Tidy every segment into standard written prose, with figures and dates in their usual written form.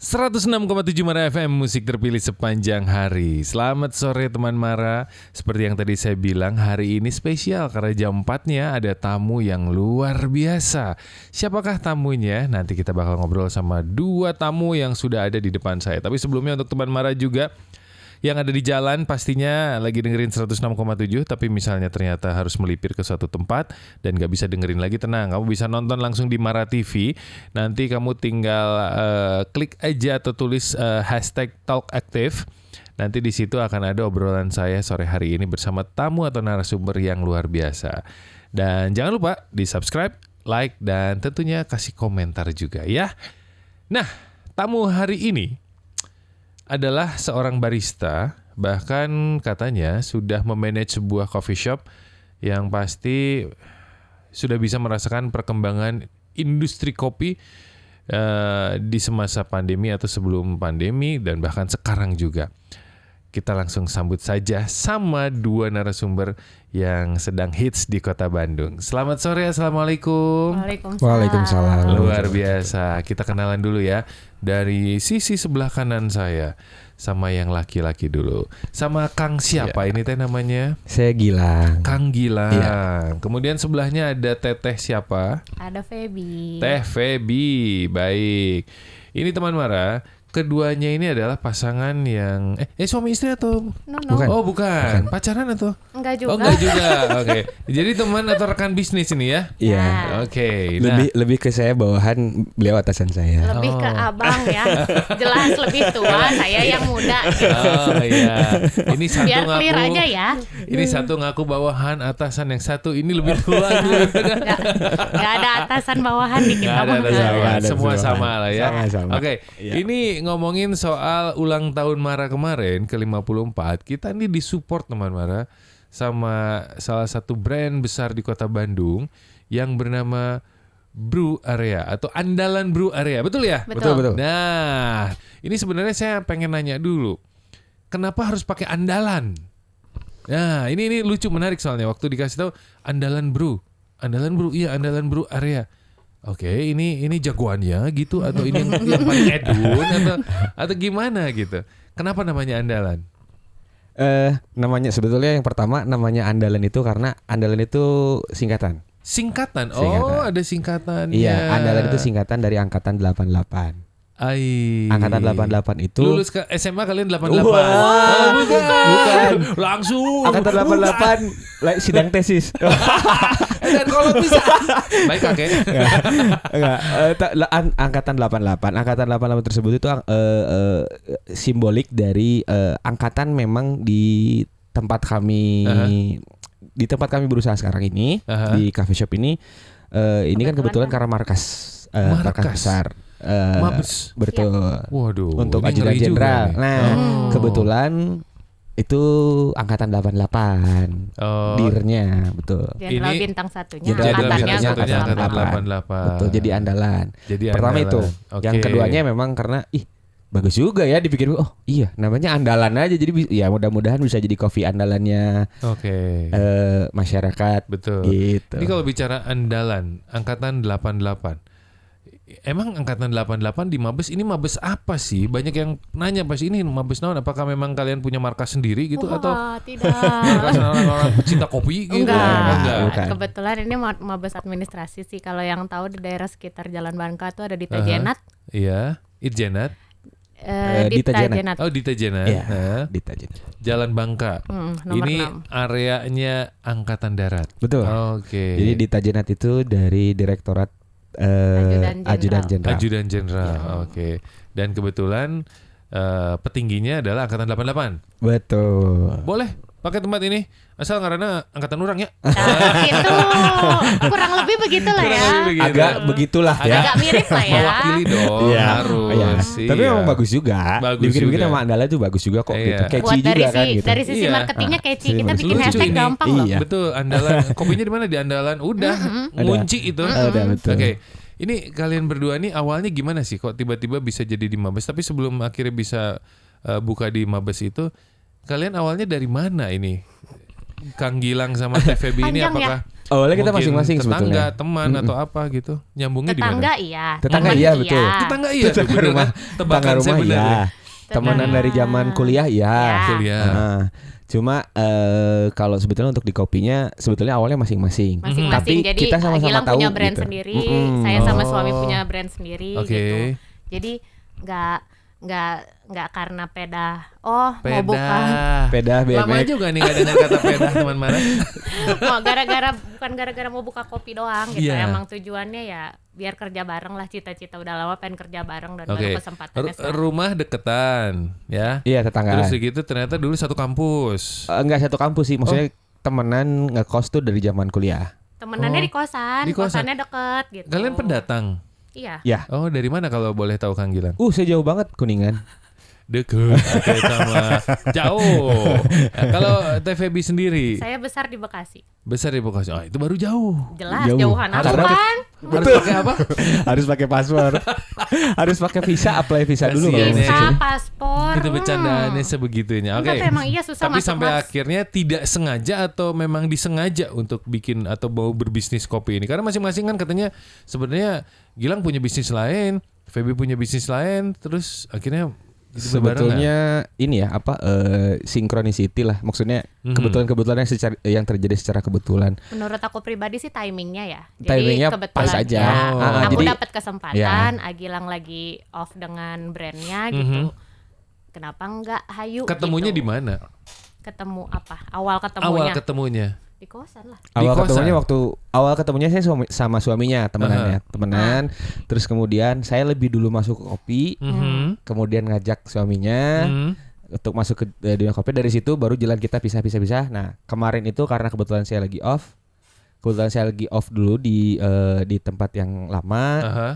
106,7 Mara FM, musik terpilih sepanjang hari. Selamat sore teman Mara. Seperti yang tadi saya bilang, hari ini spesial karena jam 4-nya ada tamu yang luar biasa. Siapakah tamunya? Nanti kita bakal ngobrol sama dua tamu yang sudah ada di depan saya. Tapi sebelumnya untuk teman Mara juga yang ada di jalan pastinya lagi dengerin 106,7, tapi misalnya ternyata harus melipir ke suatu tempat dan gak bisa dengerin lagi, tenang, kamu bisa nonton langsung di Mara TV. Nanti kamu tinggal klik aja atau tulis hashtag #talkactive. Nanti di situ akan ada obrolan saya sore hari ini bersama tamu atau narasumber yang luar biasa. Dan jangan lupa di subscribe, like, dan tentunya kasih komentar juga ya. Nah, tamu hari ini adalah seorang barista, bahkan katanya sudah memanage sebuah coffee shop yang pasti sudah bisa merasakan perkembangan industri kopi di semasa pandemi atau sebelum pandemi dan bahkan sekarang juga. Kita langsung sambut saja sama dua narasumber yang sedang hits di kota Bandung. Selamat sore, Assalamualaikum. Waalaikumsalam. Luar biasa. Kita kenalan dulu ya. Dari sisi sebelah kanan saya, sama yang laki-laki dulu. Sama Kang siapa ini teh namanya? Saya Gilang. Kang Gilang. Iya. Kemudian sebelahnya ada Teteh siapa? Ada Feby. Teh Feby. Baik. Ini teman Mara. Keduanya ini adalah pasangan yang suami istri atau No. Bukan. Oh bukan. Pacaran atau? Enggak juga. Oh enggak juga. Oke. Jadi teman atau rekan bisnis ini ya? Iya. Nah. Oke. Nah, Lebih ke saya bawahan, beliau atasan saya. Lebih ke abang ya. Jelas lebih tua, saya yang muda. oh iya. Ini satu Biar ngaku. clear aja ya. Ini satu ngaku bawahan, atasan, yang satu ini lebih tua. Gak ada atasan bawahan di kita. Nggak ada mah. atasan. Ada Semua semua. sama lah ya. Sama-sama. Oke. Iya. Ini ngomongin soal ulang tahun Mara kemarin ke-54. Kita nih disupport teman Mara sama salah satu brand besar di kota Bandung yang bernama Brew Area atau Andalan Brew Area. Betul ya? Betul. Nah, ini sebenarnya saya pengen nanya dulu. Kenapa harus pakai andalan? Nah, ini lucu, menarik soalnya waktu dikasih tahu Andalan Brew. Andalan Brew, iya Andalan Brew Area. Oke, ini jagoannya gitu atau ini yang paling edun atau gimana gitu. Kenapa namanya andalan? Namanya sebetulnya yang pertama namanya Andalan itu karena Andalan itu singkatan. Singkatan. Oh, Singkatan. ada singkatannya. Iya, Andalan itu singkatan dari angkatan 88. Angkatan 88 itu Lulus ke SMA kalian 88. Wah. Bukan. Langsung. angkatan 88 sidang tesis. Dan kalau bisa. Baik kakek. Enggak, angkatan 88. Angkatan 88 tersebut itu simbolik dari angkatan memang di tempat kami di tempat kami berusaha sekarang ini, di coffee shop ini. Ini kan kebetulan karena markas besar. Mabes. Betul. Waduh. Untuk ini ajudan ngeri juga jenderal. nih. Nah, kebetulan itu angkatan 88. Oh. Dirnya, betul. Jenderal Ini- bintang satunya. Jenderal Angkatannya bintang satunya angkatan angkatan 88. 88. Betul, jadi andalan. Jadi Pertama andalan. itu. Oke. Yang keduanya memang karena bagus juga ya dipikir, oh iya namanya andalan aja, jadi ya mudah-mudahan bisa jadi kopi andalannya Oke. masyarakat. Betul. Gitu. Ini kalau bicara andalan, angkatan 88. Emang angkatan 88 di Mabes ini Mabes apa sih? Banyak yang nanya pas ini Mabes naon, apakah memang kalian punya markas sendiri gitu atau Wah, tidak. markas orang-orang pecinta kopi gitu? Enggak. Bukan. Kebetulan ini mabes administrasi sih. Kalau yang tahu di daerah sekitar Jalan Bangka tuh ada Dita Jenat. Iya, Irjenat. Dita Jenat. Jenat. Oh, Dita Jenat. Iya, Nah, Dita Jenat. Jalan Bangka. Nomor Ini 6. areanya angkatan darat. Betul. Oke. Jadi Dita Jenat itu dari Direktorat Ajudan Jenderal. Ajudan Jenderal. Oke. Dan kebetulan petingginya adalah angkatan 88. Betul. Boleh pakai tempat ini asal karena angkatan orang ya. Nah, itu kurang lebih begitulah ya. Agak begitulah ya. Agak mirip lah ya. Mewakili dong. Iya, Harus. iya. Iya. Tapi memang bagus juga. Bagus Dibikin-bikin juga. sama Andalan tuh bagus juga kok Iya. gitu. Catchy Buat juga kan gitu. dari sisi Iya. marketingnya catchy. Kita Lucu bikin hashtag ini. gampang loh. Iya. Betul, andalan. Kopinya di mana? Di andalan. Udah, ngunci itu. Ada betul. Oke. Ini kalian berdua nih awalnya gimana sih kok tiba-tiba bisa jadi di Mabes? Tapi sebelum akhirnya bisa buka di Mabes itu, kalian awalnya dari mana ini? Kang Gilang sama Teh Feby ini Panjang ya? apakah Awalnya kita mungkin masing-masing tetangga, sebetulnya. teman atau apa gitu. Nyambungnya di mana? Tetangga iya. Tetangga teman iya, betul. Tetangga iya tuh, Tetangga bener rumah, kan? tetangga Tebakan saya rumah bener iya. ya. Temenan dari zaman kuliah iya. Ya. Kuliah. Nah, cuma kalau sebetulnya untuk di kopinya sebetulnya awalnya masing-masing. Masing-masing. Tapi Jadi kita sama-sama Gilang tahu punya brand gitu. sendiri, Mm-mm. saya sama Oh. suami punya brand sendiri Oke. gitu. Jadi nggak karena peda. Oh, mau Peda. buka. Peda Lama BMX. juga nih gak dengar kata peda teman Mara. Bukan gara-gara mau buka kopi doang gitu. Iya. Emang tujuannya ya biar kerja bareng lah, cita-cita udah lama pengen kerja bareng dan Oke. baru kesempatannya sekarang. Rumah deketan ya. Iya, tetanggaan. Terus gitu ternyata dulu satu kampus. Enggak satu kampus sih, maksudnya temenan ngekos tuh dari zaman kuliah. Temenannya Oh, di kosan, di kosan. kosannya deket gitu. Kalian pendatang. Iya. Ya. Oh, dari mana kalau boleh tahu Kang Gilang? Saya jauh banget Kuningan. Deket. Oke, sama jauh. Nah, kalau TVB sendiri Saya besar di Bekasi. besar di Bekasi. Oh, itu baru jauh. Jelas Jauh. jauhan Harus apa pakai- kan? Harus pakai apa? Harus pakai password. Harus pakai visa, apply visa dulu Kasian kalau ya. masuk Susah sini. paspor. Itu bercandaannya sebegitunya. Oke. Enggak, tapi emang iya susah Tapi masuk sampai mas. akhirnya tidak sengaja atau memang disengaja untuk bikin atau mau berbisnis kopi ini. Karena masing-masing kan katanya sebenarnya Gilang punya bisnis lain, Feby punya bisnis lain, terus akhirnya gitu berbarengan. Sebetulnya ini ya synchronicity lah. Maksudnya kebetulan-kebetulan yang terjadi secara kebetulan. Menurut aku pribadi sih timingnya ya. Timingnya kebetulan pas aja. ya, Oh. aku Jadi- dapat kesempatan, Agilang lagi off dengan brandnya gitu. Kenapa enggak hayu? Ketemunya gitu. di mana? Ketemu apa? Awal Awal ketemunya ketemunya. di kosan lah. Di kosan? Awal ketemunya saya sama suaminya temenan. Terus kemudian saya lebih dulu masuk ke kopi, kemudian ngajak suaminya untuk masuk ke dunia kopi. Dari situ baru jalan kita pisah. Nah, kemarin itu karena kebetulan saya lagi off. Kebetulan saya lagi off dulu di tempat yang lama.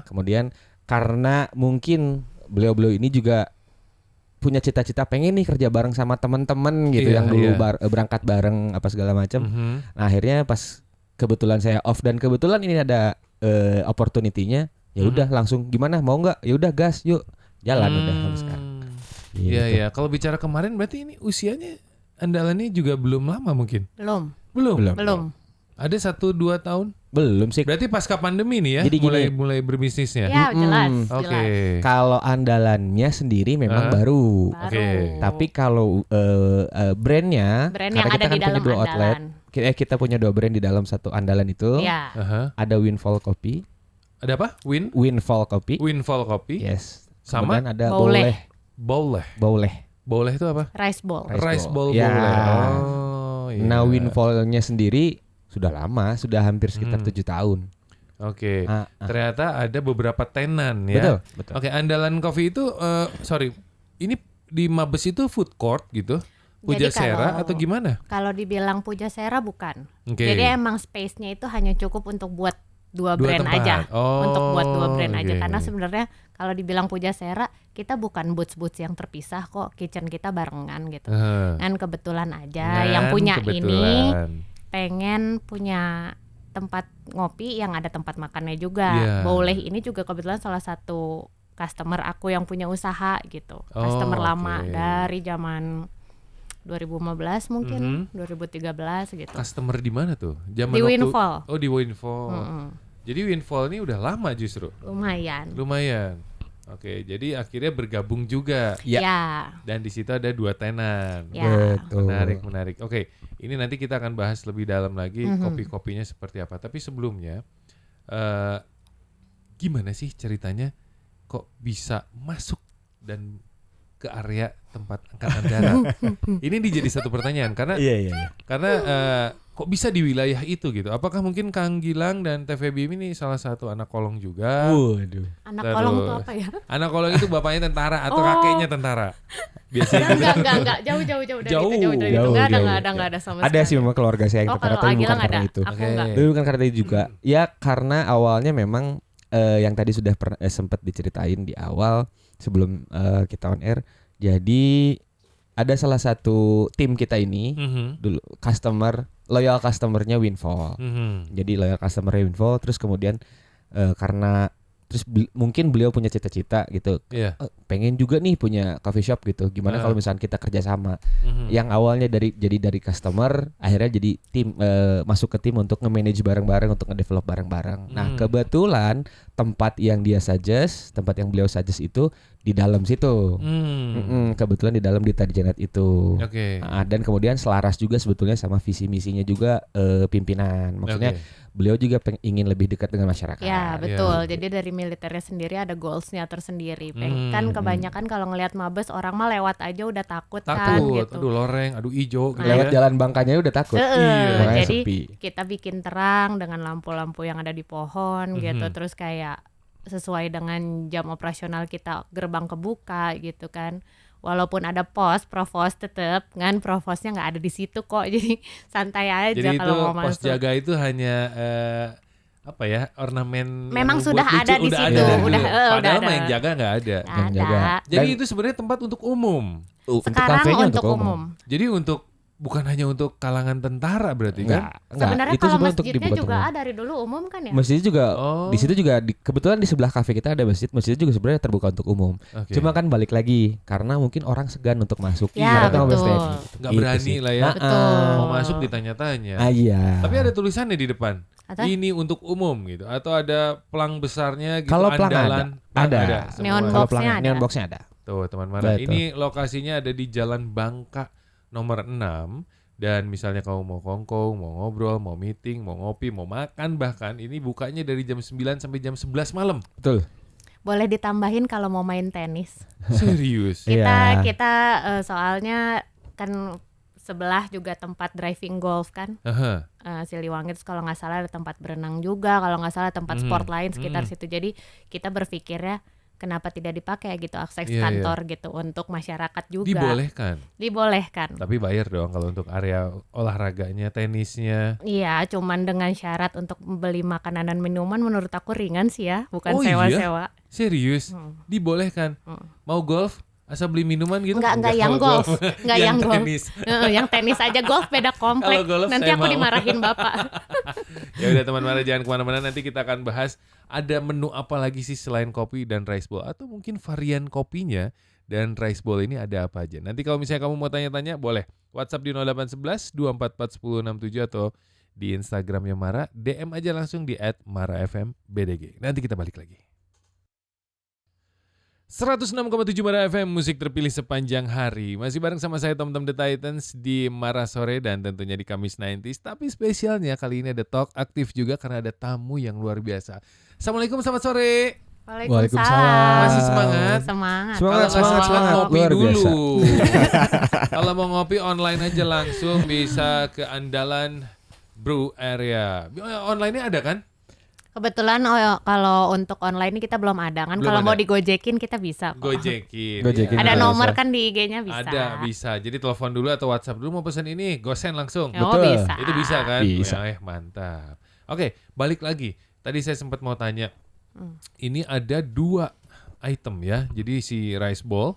Kemudian karena mungkin beliau-beliau ini juga punya cita-cita pengen nih kerja bareng sama teman-teman gitu Iya, yang dulu iya. berangkat bareng apa segala macam. Nah, akhirnya pas kebetulan saya off dan kebetulan ini ada opportunity-nya, ya udah langsung gimana mau nggak? Ya udah gas, yuk jalan udah sampai sekarang. Gitu. Iya iya. Kalau bicara kemarin berarti ini usianya andalannya juga belum lama mungkin. Belum. Ada 1-2 tahun. Belum sih. Berarti pasca pandemi nih ya, Jadi gini. mulai berbisnisnya. Ya, jelas. Oke. jelas. Kalau andalannya sendiri memang baru. Baru. Oke. Tapi kalau brandnya Brand karena yang kita ada kan di punya dalam dua outlet. andalan. Kita punya 2 brand di dalam satu andalan itu. Iya. Ada Windfall Coffee. Ada apa? Windfall Coffee. Windfall Coffee. Yes. Sama? Kemudian ada Boleh. Boleh. Boleh itu apa? Rice bowl. Rice bowl Ya. boleh. Oh, iya. Nah, Windfall-nya sendiri sudah lama, sudah hampir sekitar 7 tahun. Oke. Ah, Ternyata ada beberapa tenan ya. Betul. Oke, andalan coffee itu ini di Mabes itu food court gitu. Jadi Pujasera kalau- atau gimana? Kalau dibilang Pujasera bukan. Oke. Jadi emang space-nya itu hanya cukup untuk buat dua Dua brand tempat. aja. Oh, Untuk buat 2 brand aja oke. karena sebenarnya kalau dibilang Pujasera kita bukan boots-boots yang terpisah kok, kitchen kita barengan gitu. Kan kebetulan aja yang punya ini pengen punya tempat ngopi yang ada tempat makannya juga. Iya. Boleh ini juga kebetulan salah satu customer aku yang punya usaha gitu. Customer lama oke. dari zaman 2015 mungkin, 2013 gitu. Customer di mana tuh? Zaman Di waktu- Windfall. Oh, di Windfall. Mm-mm. Jadi Windfall ini udah lama justru. Lumayan. Oke, jadi akhirnya bergabung juga. Ya. Dan di situ ada 2 tenan. Ya. Betul. Menarik. Oke, ini nanti kita akan bahas lebih dalam lagi kopi-kopinya seperti apa. Tapi sebelumnya, gimana sih ceritanya kok bisa masuk dan ke area tempat angkatan darat? Ini jadi satu pertanyaan karena Iya. kok bisa di wilayah itu gitu? Apakah mungkin Kang Gilang dan TVB ini salah satu anak kolong juga? Waduh. Anak Terus. kolong itu apa ya? Anak kolong itu bapaknya tentara atau Oh. kakeknya tentara? Biasanya gitu. Enggak. Jauh dari itu. Jauh, Enggak ada sama Ada sekali. sih memang keluarga saya yang Oh, tentara kalau tapi bukan Agilang karena ada. itu. Aku Oke. enggak. Tapi bukan karena itu juga. Ya karena awalnya memang yang tadi sudah sempat diceritain di awal sebelum kita on air. Jadi ada salah satu tim kita ini dulu loyal customernya Windfall. Jadi loyal customer Windfall terus kemudian karena Terus mungkin beliau punya cita-cita gitu. Pengen juga nih punya coffee shop gitu. Gimana kalau misalnya kita kerjasama? Yang awalnya dari customer, akhirnya jadi tim, masuk ke tim untuk nge-manage bareng-bareng, untuk nge-develop bareng-bareng. Nah kebetulan tempat yang tempat yang beliau suggest itu di dalam situ. Kebetulan di dalam di Tarjanet itu. Dan kemudian selaras juga sebetulnya sama visi misinya juga pimpinan. Maksudnya beliau juga ingin lebih dekat dengan masyarakat. Ya betul. Jadi dari militernya sendiri ada goalsnya tersendiri. Kan kebanyakan kalau ngelihat Mabes orang mah lewat aja udah takut kan gitu. Aduh loreng, aduh ijo. Gitu Lewat jalan Bangkanya udah takut. Jadi kita bikin terang dengan lampu-lampu yang ada di pohon gitu. Terus kayak sesuai dengan jam operasional kita gerbang kebuka gitu kan. Walaupun ada provos tetep kan provosnya nggak ada di situ kok, jadi santai aja kalau mau masuk. Jadi itu pos jaga itu hanya ornamen. Memang sudah ada di situ, udah ada. Yang jaga nggak ada. Yang jaga. Jadi itu sebenarnya tempat untuk umum. Sekarang untuk umum. Jadi bukan hanya untuk kalangan tentara berarti kan? Sebenarnya kalau masjidnya juga dari dulu umum kan ya? Masjid juga di situ juga kebetulan di sebelah kafe kita ada masjid. Masjid juga sebenarnya terbuka untuk umum. Cuma kan balik lagi karena mungkin orang segan untuk masuk. Ya betul. Nggak berani lah ya. Betul. Mau masuk ditanya-tanya. Iya. Tapi ada tulisannya di depan. Ini untuk umum gitu. Atau ada pelang besarnya gitu. Kalau pelang ada. Neon boxnya ada. Tuh teman Mara. Ini lokasinya ada di Jalan Bangka nomor 6, dan misalnya kamu mau kongkong, mau ngobrol, mau meeting, mau ngopi, mau makan, bahkan ini bukanya dari jam 9 sampai jam 11 malam. Betul. Boleh ditambahin kalau mau main tenis. Serius? Kita soalnya kan sebelah juga tempat driving golf kan. Siliwangi itu kalau nggak salah ada tempat berenang juga, kalau nggak salah tempat sport lain sekitar situ. Jadi kita berpikirnya kenapa tidak dipakai gitu akses kantor gitu untuk masyarakat juga. Dibolehkan. Tapi bayar dong kalau untuk area olahraganya, tenisnya. Iya, cuman dengan syarat untuk beli makanan dan minuman menurut aku ringan sih ya, bukan sewa-sewa. Serius? Dibolehkan. Mau golf? Asal beli minuman gitu? Enggak yang golf. Enggak yang golf. Tenis. Yang tenis aja, golf beda komplek. Nanti aku dimarahin bapak. Ya udah teman Mara, jangan kemana-mana, nanti kita akan bahas ada menu apa lagi sih selain kopi dan rice bowl, atau mungkin varian kopinya dan rice bowl ini ada apa aja. Nanti kalau misalnya kamu mau tanya-tanya boleh WhatsApp di 0811 244 1067 atau di Instagramnya Mara, DM aja langsung di @marafmbdg. Nanti kita balik lagi. 106,7 Mara FM, musik terpilih sepanjang hari. Masih bareng sama saya Tom The Titans di Mara Sore dan tentunya di Kamis 90s. Tapi spesialnya kali ini ada talk aktif juga karena ada tamu yang luar biasa. Assalamualaikum, selamat sore. Waalaikumsalam. Masih semangat? Semangat. Ngopi dulu. Kalau mau ngopi online aja langsung bisa ke Andalan Brew Area. Online-nya ada kan? Kebetulan kalau untuk online ini kita belum ada kan. Kalau mau digojekin kita bisa. Gojekin. Ada nomor kan di IG-nya bisa. Ada, bisa. Jadi telepon dulu atau WhatsApp dulu, mau pesan ini, gosen langsung. Betul. Bisa. Itu bisa kan? Bisa. Mantap. Oke, balik lagi. Tadi saya sempat mau tanya. Ini ada 2 item ya. Jadi si rice bowl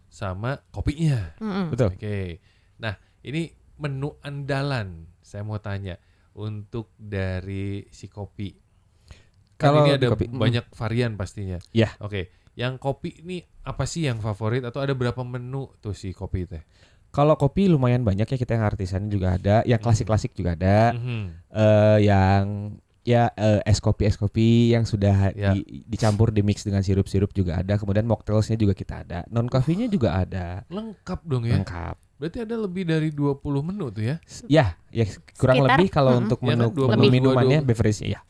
sama kopinya. Betul. Oke. Nah, ini menu andalan. Saya mau tanya untuk dari si kopi. Kalau ini ada banyak varian pastinya. Ya. Oke. Yang kopi ini apa sih yang favorit atau ada berapa menu tuh si kopi teh? Kalau kopi lumayan banyak ya, kita yang artisan juga ada, yang klasik-klasik juga ada. Yang es kopi yang sudah dicampur, dimix dengan sirup-sirup juga ada. Kemudian mocktailsnya juga kita ada. Non coffee-nya juga ada. Lengkap dong ya? Lengkap. Berarti ada lebih dari 20 menu tuh ya? Ya kurang sekitar, lebih kalau untuk menu minumannya, beverage-nya ya.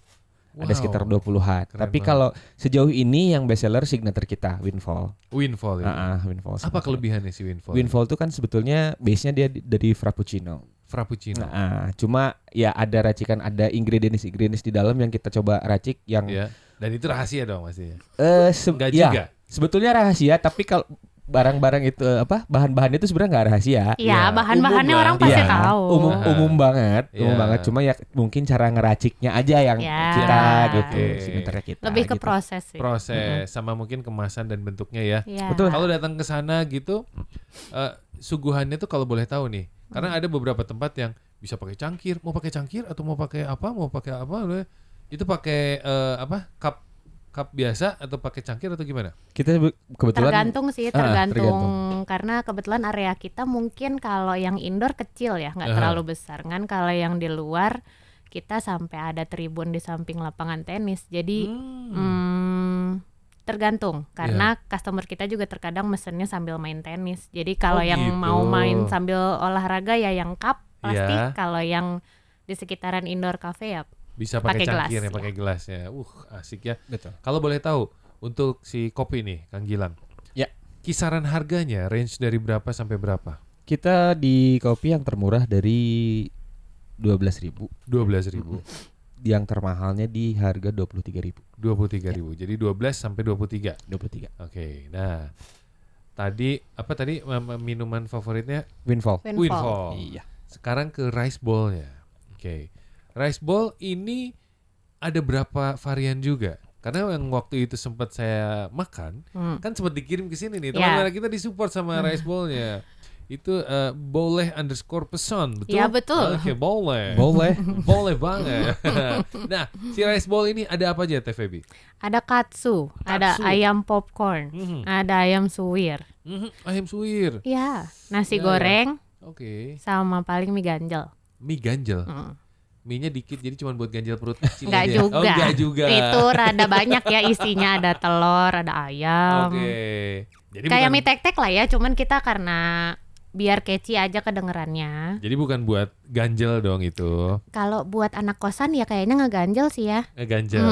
Wow. Ada sekitar 20-an. Tapi kalau sejauh ini yang best seller signature kita, Windfall. Windfall ya? Windfall. Apa kelebihannya si Windfall? Windfall itu kan sebetulnya base-nya dia dari Frappuccino. Cuma ya ada racikan, ada ingredients di dalam yang kita coba racik yang. Dan itu rahasia dong maksudnya? Enggak juga. Sebetulnya rahasia, tapi kalau barang-barang itu bahan-bahan itu sebenarnya nggak rahasia. Iya, bahan-bahannya orang pasti tahu. Umum banget. Cuma ya mungkin cara ngeraciknya aja yang kita gitu. Signature kita. Lebih ke gitu. proses sih. Sama mungkin kemasan dan bentuknya ya. Betul. Kalau datang ke sana gitu, suguhannya tuh kalau boleh tahu nih, karena ada beberapa tempat yang bisa pakai cangkir, mau pakai cangkir atau mau pakai apa, itu pakai cup cup biasa atau pakai cangkir atau gimana? Kita kebetulan tergantung sih, tergantung. Karena kebetulan area kita mungkin kalau yang indoor kecil ya, nggak terlalu besar kan. Kalau yang di luar kita sampai ada tribun di samping lapangan tenis. Jadi tergantung karena customer kita juga terkadang mesennya sambil main tenis. Jadi kalau yang mau main sambil olahraga ya yang cup pasti. Kalau yang di sekitaran indoor cafe ya bisa pakai cangkir ya, pakai gelasnya. Asik ya. Betul. Kalau boleh tahu untuk si kopi nih, Kang Gilang. Ya. Kisaran harganya range dari berapa sampai berapa? Kita di kopi yang termurah dari 12.000. 12.000. Yang termahalnya di harga 23.000. 23.000. Jadi 12 sampai 23. 23. Oke. Nah, tadi minuman favoritnya Windfall. Iya. Sekarang ke rice bowl-nya. Oke. Rice bowl ini ada berapa varian juga? Karena yang waktu itu sempat saya makan, kan sempat dikirim ke sini nih. Teman-teman kita disupport sama rice bowl-nya. Itu boleh_pesan, betul? Iya betul. Oke, boleh. Boleh banget. Nah, si rice bowl ini ada apa aja Teh Feby? Ada katsu, ada ayam popcorn, ada ayam suwir. Ayam suwir. Iya, nasi goreng. Oke. Sama paling mie ganjel. Mie ganjel. Mie-nya dikit jadi cuma buat ganjel perut kecil aja. Enggak juga. Itu rada banyak ya isinya, ada telur, ada ayam. Oke. Jadi kayak mie tek-tek lah ya, cuman kita karena biar catchy aja kedengerannya. Jadi bukan buat ganjel dong itu. Kalau buat anak kosan ya kayaknya ngeganjel sih ya. Ngeganjel.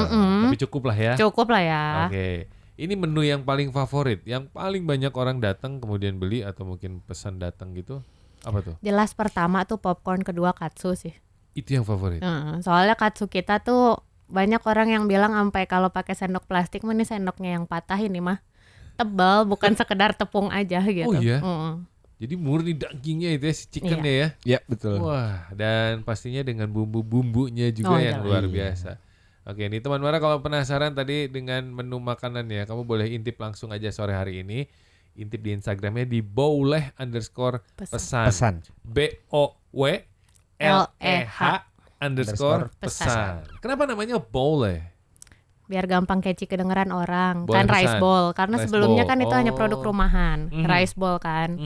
Tapi cukup lah ya. Cukup lah ya. Oke. Ini menu yang paling favorit, yang paling banyak orang datang kemudian beli atau mungkin pesan datang gitu. Apa tuh? Jelas pertama tuh popcorn, kedua katsu sih. Itu yang favorit. Soalnya katsu kita tuh banyak orang yang bilang sampai kalau pakai sendok plastik mah ini sendoknya yang patah ini mah tebal, bukan sekedar tepung aja gitu. Oh iya. Jadi murni dagingnya itu ya, si chickennya ya. Iya betul. Wah, dan pastinya dengan bumbu-bumbunya juga yang luar biasa. Oke, ini teman Mara kalau penasaran tadi dengan menu makanannya, kamu boleh intip langsung aja sore hari ini. Intip di Instagramnya di boleh_pesan. BOWLEH_pesan. Kenapa namanya boleh? Biar gampang catchy kedengeran orang. Boleh kan pesan. Rice bowl. Karena Rice sebelumnya bowl. kan itu hanya produk rumahan. Rice bowl kan.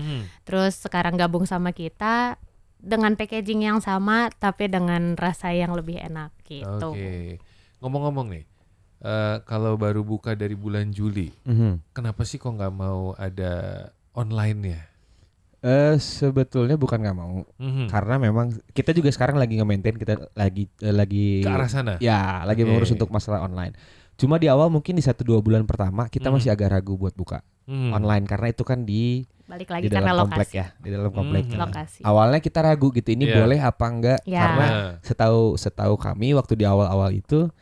Terus sekarang gabung sama kita dengan packaging yang sama tapi dengan rasa yang lebih enak gitu. Oke. Ngomong-ngomong nih, kalau baru buka dari bulan Juli, kenapa sih kok nggak mau ada online-nya? Sebetulnya bukan nggak mau, karena memang kita juga sekarang lagi nge-maintain, kita lagi ke arah sana. Ya, lagi mengurus untuk masalah online. Cuma di awal mungkin di 1-2 bulan pertama kita masih agak ragu buat buka online karena itu kan balik lagi di dalam karena komplek lokasi. ya, di dalam komplek. Lokasi. Awalnya kita ragu gitu, ini boleh apa enggak? Karena setahu kami waktu di awal-awal itu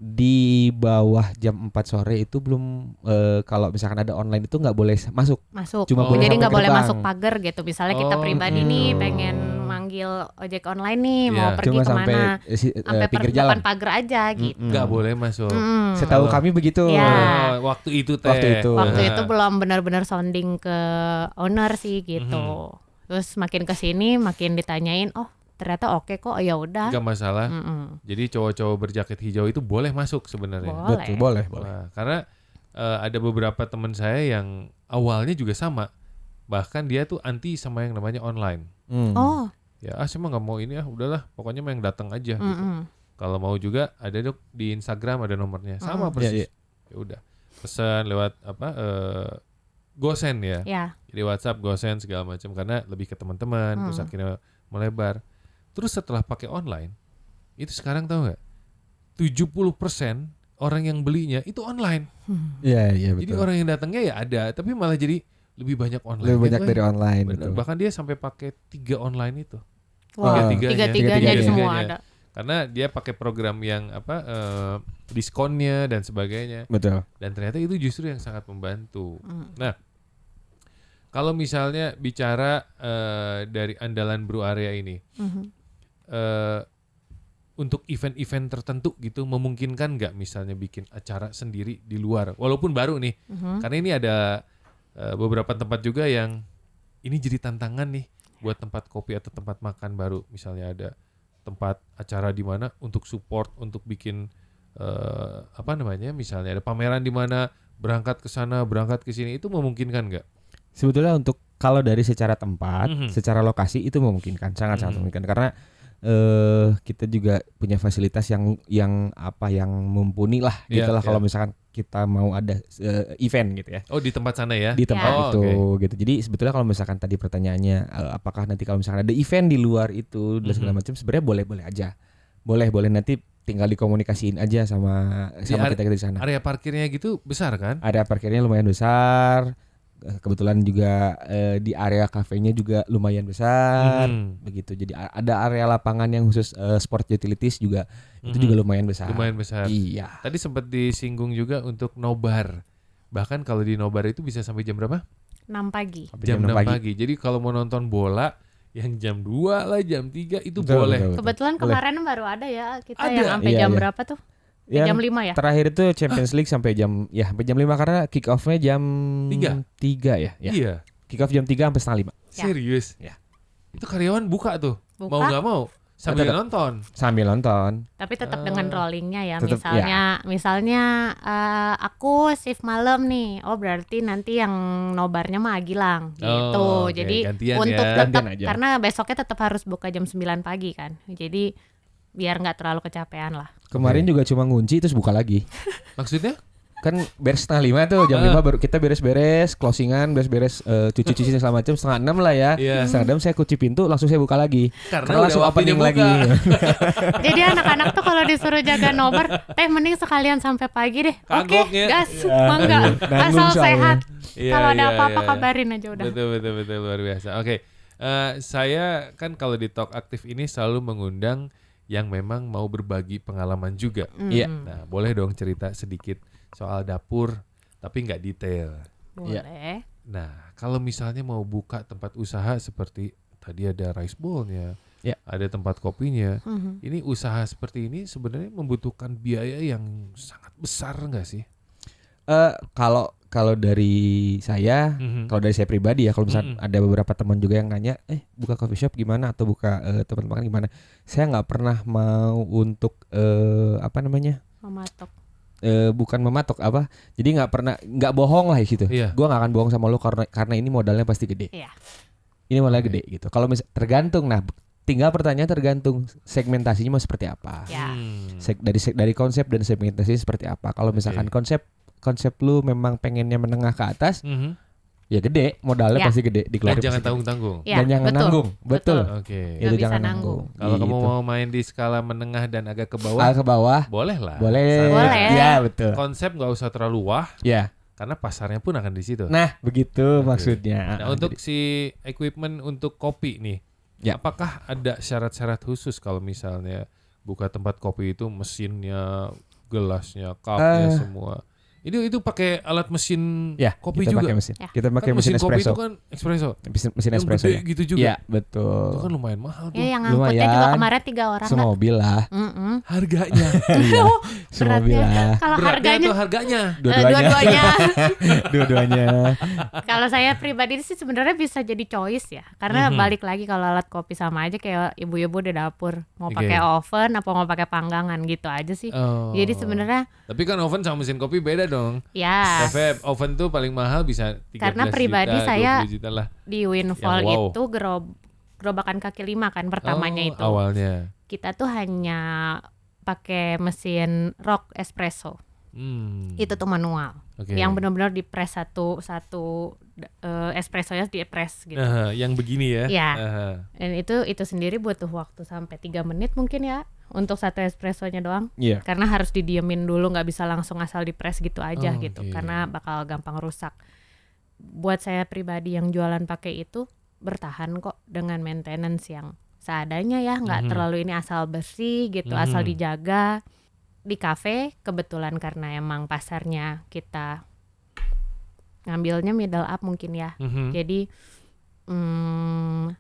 di bawah jam 4 sore itu belum kalau misalkan ada online itu nggak boleh masuk. Cuma boleh jadi nggak boleh gerbang. masuk pagar gitu. Misalnya kita pribadi nih pengen manggil ojek online nih mau pergi cuma kemana? Sampai pinggir jalan. depan pagar aja gitu. Nggak boleh masuk. Setahu kami begitu. Ya. Waktu itu Waktu itu belum benar-benar sounding ke owner sih gitu. Terus makin kesini makin ditanyain, oh ternyata oke kok, ya udah. Gak masalah. Jadi cowok-cowok berjaket hijau itu boleh masuk sebenarnya. Betul, boleh. Wah, karena ada beberapa teman saya yang awalnya juga sama. Bahkan dia tuh anti sama yang namanya online. Oh. Ya, saya mah nggak mau ini udahlah, pokoknya mah yang datang aja gitu. Kalau mau juga ada dok di Instagram ada nomornya, sama persis. Ya udah, pesan lewat GoSend ya. Jadi WhatsApp, GoSend segala macam karena lebih ke teman-teman, terus akhirnya melebar. Terus setelah pakai online, itu sekarang tahu nggak? 70% orang yang belinya itu online. Iya betul. Jadi orang yang datangnya ya ada, tapi malah jadi lebih banyak online. Lebih banyak dari online. Betul. Bahkan dia sampai pakai 3 online itu. Wah, tiga-tiganya semua ada. Karena dia pakai program yang diskonnya dan sebagainya. Betul. Dan ternyata itu justru yang sangat membantu. Nah, kalau misalnya bicara dari andalan Brew Area ini, untuk event-event tertentu gitu, memungkinkan nggak misalnya bikin acara sendiri di luar, walaupun baru nih, karena ini ada beberapa tempat juga yang ini jadi tantangan nih buat tempat kopi atau tempat makan baru, misalnya ada tempat acara di mana untuk support, untuk bikin misalnya ada pameran di mana berangkat ke sana, berangkat ke sini, itu memungkinkan nggak? Sebetulnya untuk kalau dari secara tempat, secara lokasi itu memungkinkan, sangat-sangat memungkinkan karena kita juga punya fasilitas yang mumpuni lah gitulah kalau misalkan kita mau ada event gitu ya. Oh, di tempat sana ya? Di tempat itu gitu. Jadi sebetulnya kalau misalkan tadi pertanyaannya apakah nanti kalau misalkan ada event di luar itu dan segala macam, sebenarnya boleh aja. Boleh nanti tinggal dikomunikasiin aja sama kita di sana. Area parkirnya gitu besar kan? Area parkirnya lumayan besar. Kebetulan juga di area kafenya juga lumayan besar begitu. Jadi ada area lapangan yang khusus sport utilities juga itu juga lumayan besar. Lumayan besar. Iya. Tadi sempat disinggung juga untuk nobar. Bahkan kalau di nobar itu bisa sampai jam berapa? 6 pagi. Jam 6 pagi. Jadi kalau mau nonton bola yang jam 2 lah, jam 3 itu betul, boleh. Betul. Kebetulan kemarin baru ada ya kita ada. yang sampai jam berapa tuh? Jam 5 ya? Terakhir itu Champions League sampai jam 5 karena kick off-nya jam 3 ya. Iya. Kick off jam 3 sampai setengah 5. Serius? Ya. Itu karyawan buka tuh. Mau nggak mau sambil nonton. Sambil nonton. Tapi tetap dengan rollingnya ya. Tetep, Misalnya aku shift malam nih. Oh berarti nanti yang nobarnya mah Agilang gitu. Okay. Jadi gantian untuk ya. tetap karena besoknya tetap harus buka jam 9 pagi kan. Jadi biar nggak terlalu kecapean lah. Kemarin juga cuma ngunci terus buka lagi. Maksudnya? Kan beres setengah 5 tuh, jam 5 baru kita beres-beres, closingan, beres-beres cuci-cuci segala macam, setengah 6 lah ya. Setengah 6 saya kunci pintu, langsung saya buka lagi. Karena langsung opening lagi. Jadi anak-anak tuh kalau disuruh jaga nobar, mending sekalian sampai pagi deh. Oke, gas, mangga. Asal sehat. Kalau ada apa-apa kabarin aja udah. Betul luar biasa. Oke. Saya kan kalau di Talk Aktif ini selalu mengundang yang memang mau berbagi pengalaman juga. Iya. Nah, boleh dong cerita sedikit soal dapur, tapi nggak detail. Boleh. Nah, kalau misalnya mau buka tempat usaha seperti tadi ada rice bowl-nya, ada tempat kopinya, ini usaha seperti ini sebenarnya membutuhkan biaya yang sangat besar nggak sih? Kalau dari saya, kalau dari saya pribadi ya, kalau misalnya ada beberapa teman juga yang nanya, buka coffee shop gimana atau buka tempat makan gimana, saya nggak pernah mau untuk mematok. Bukan mematok jadi nggak bohong lah gitu. Gue nggak akan bohong sama lo karena ini modalnya pasti gede. Ini modalnya gede gitu. Kalau tergantung, tinggal pertanyaan tergantung segmentasinya mau seperti apa. Dari konsep dan segmentasi seperti apa. Kalau misalkan konsep lu memang pengennya menengah ke atas, ya gede, modalnya pasti gede dikeluarin. Dan jangan tanggung-tanggung. Dan jangan nanggung, betul. Oke. Itu bisa jangan nanggung. Kalau kamu mau main di skala menengah dan agak ke bawah, boleh lah. Boleh. Ya betul. Konsep nggak usah terlalu wah. Ya. Karena pasarnya pun akan di situ. Nah, begitu maksudnya. Nah, untuk si equipment untuk kopi nih, apakah ada syarat-syarat khusus kalau misalnya buka tempat kopi itu mesinnya, gelasnya, cupnya semua? Itu pakai alat mesin kopi kita juga. Pakai mesin. Kita pakai mesin espresso. Kopi itu kan espresso. Mesin espresso ya. Gitu juga. Iya, betul. Itu kan lumayan mahal tuh. Yang ngangkutnya juga kemarin 3 orang. Semobil lah. Harganya. Semobil lah. Kalau harganya. Dua-duanya. Kalau saya pribadi sih sebenarnya bisa jadi choice ya. Karena balik lagi kalau alat kopi sama aja kayak ibu-ibu di dapur. Mau pakai oven apa mau pakai panggangan gitu aja sih. Jadi sebenarnya. Tapi kan oven sama mesin kopi beda dong. Ya. Tapi oven tuh paling mahal bisa 13 karena pribadi juta, saya 20 juta lah. Di Windfall itu gerobakan kaki 5 kan pertamanya itu. Awalnya. Kita tuh hanya pakai mesin rock espresso. Itu tuh manual. Yang benar-benar di-press satu espressonya di-press gitu. Yang begini ya. Iya. Dan itu sendiri butuh waktu sampai 3 menit mungkin ya. Untuk satu espressonya doang, karena harus didiemin dulu, nggak bisa langsung asal dipres gitu aja gitu, karena bakal gampang rusak. Buat saya pribadi yang jualan pakai itu bertahan kok dengan maintenance yang seadanya ya, nggak terlalu ini asal bersih gitu, asal dijaga. Di kafe kebetulan karena emang pasarnya kita ngambilnya middle up mungkin ya, jadi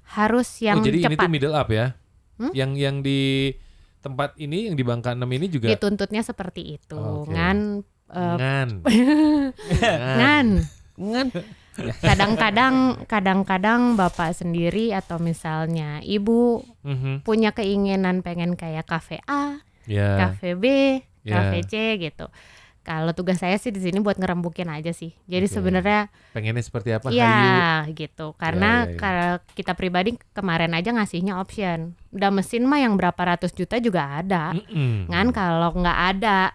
harus yang jadi cepat. Ini tuh middle up ya, yang di tempat ini yang di Bangka 6 ini juga dituntutnya seperti itu. Ngan. Kadang-kadang bapak sendiri atau misalnya ibu punya keinginan pengen kayak kafe A, kafe B, KVC gitu. Kalau tugas saya sih di sini buat ngerembukin aja sih. Jadi sebenarnya pengennya seperti apa? Iya gitu. Karena kalau kita pribadi kemarin aja ngasihnya option. Udah mesin mah yang berapa ratus juta juga ada. Kan kalau nggak ada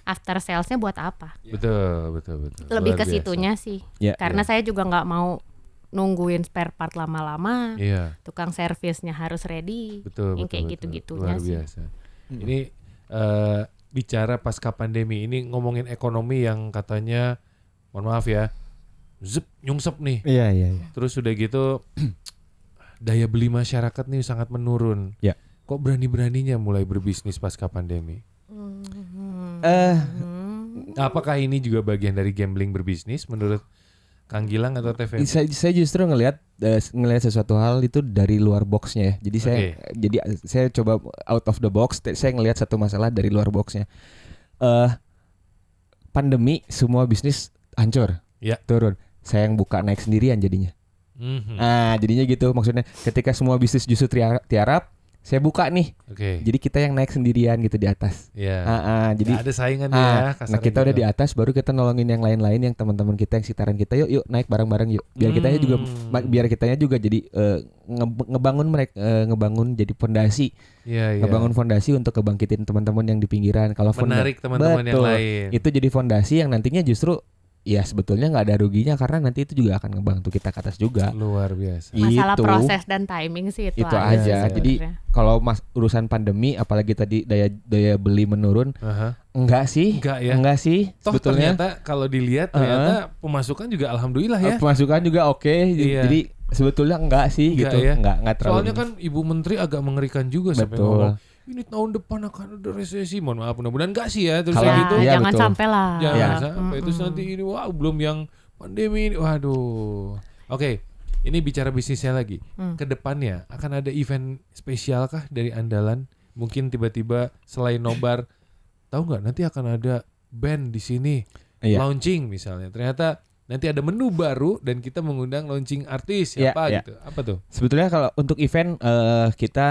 after salesnya buat apa? Betul. Lebih ke situnya sih. Karena saya juga nggak mau nungguin spare part lama-lama. Tukang servisnya harus ready. Betul. Kayak gitu-gitunya sih. Luar biasa. Ini bicara pasca pandemi ini ngomongin ekonomi yang katanya, mohon maaf ya, nyungsep nih. Iya. Terus udah gitu daya beli masyarakat nih sangat menurun. Kok berani-beraninya mulai berbisnis pasca pandemi? Apakah ini juga bagian dari gambling berbisnis menurut Kang Gilang atau TV? Saya justru ngelihat sesuatu hal itu dari luar boxnya ya. Jadi saya coba out of the box. Saya ngelihat satu masalah dari luar boxnya. Pandemi semua bisnis hancur, turun. Saya yang buka naik sendirian jadinya. Jadinya gitu maksudnya. Ketika semua bisnis justru tiarap, saya buka nih. Jadi kita yang naik sendirian gitu di atas. Jadi ada saingan ya. Nah kita udah di atas, baru kita nolongin yang lain-lain, yang teman-teman kita yang sekitaran kita. Yuk naik bareng-bareng yuk. Biar kitanya juga jadi ngebangun jadi fondasi. Ngebangun fondasi untuk kebangkitin teman-teman yang di pinggiran. Kalau menarik teman-teman yang lain. Itu jadi fondasi yang nantinya justru ya sebetulnya nggak ada ruginya, karena nanti itu juga akan ngebantu kita ke atas juga. Luar biasa. Masalah proses dan timing sih itu aja. Jadi kalau urusan pandemi, apalagi tadi daya beli menurun, enggak sih. Toh sebetulnya ternyata kalau dilihat ternyata pemasukan juga alhamdulillah ya. Pemasukan juga oke. Jadi sebetulnya enggak sih gitu. Enggak terlalu. Soalnya kan Ibu Menteri agak mengerikan juga sampai ngomong ini tahun depan akan ada resesi. Mohon maaf, mudah-mudahan enggak sih ya. Terus gitu jangan sampai lah. Jangan sampai terus nanti ini belum yang pandemi ini. Waduh. Oke, ini bicara bisnisnya lagi. Kedepannya akan ada event spesial kah dari Andalan? Mungkin tiba-tiba selain nobar, tahu nggak nanti akan ada band di sini launching misalnya. Ternyata nanti ada menu baru dan kita mengundang launching artis siapa gitu. Apa tuh? Sebetulnya kalau untuk event kita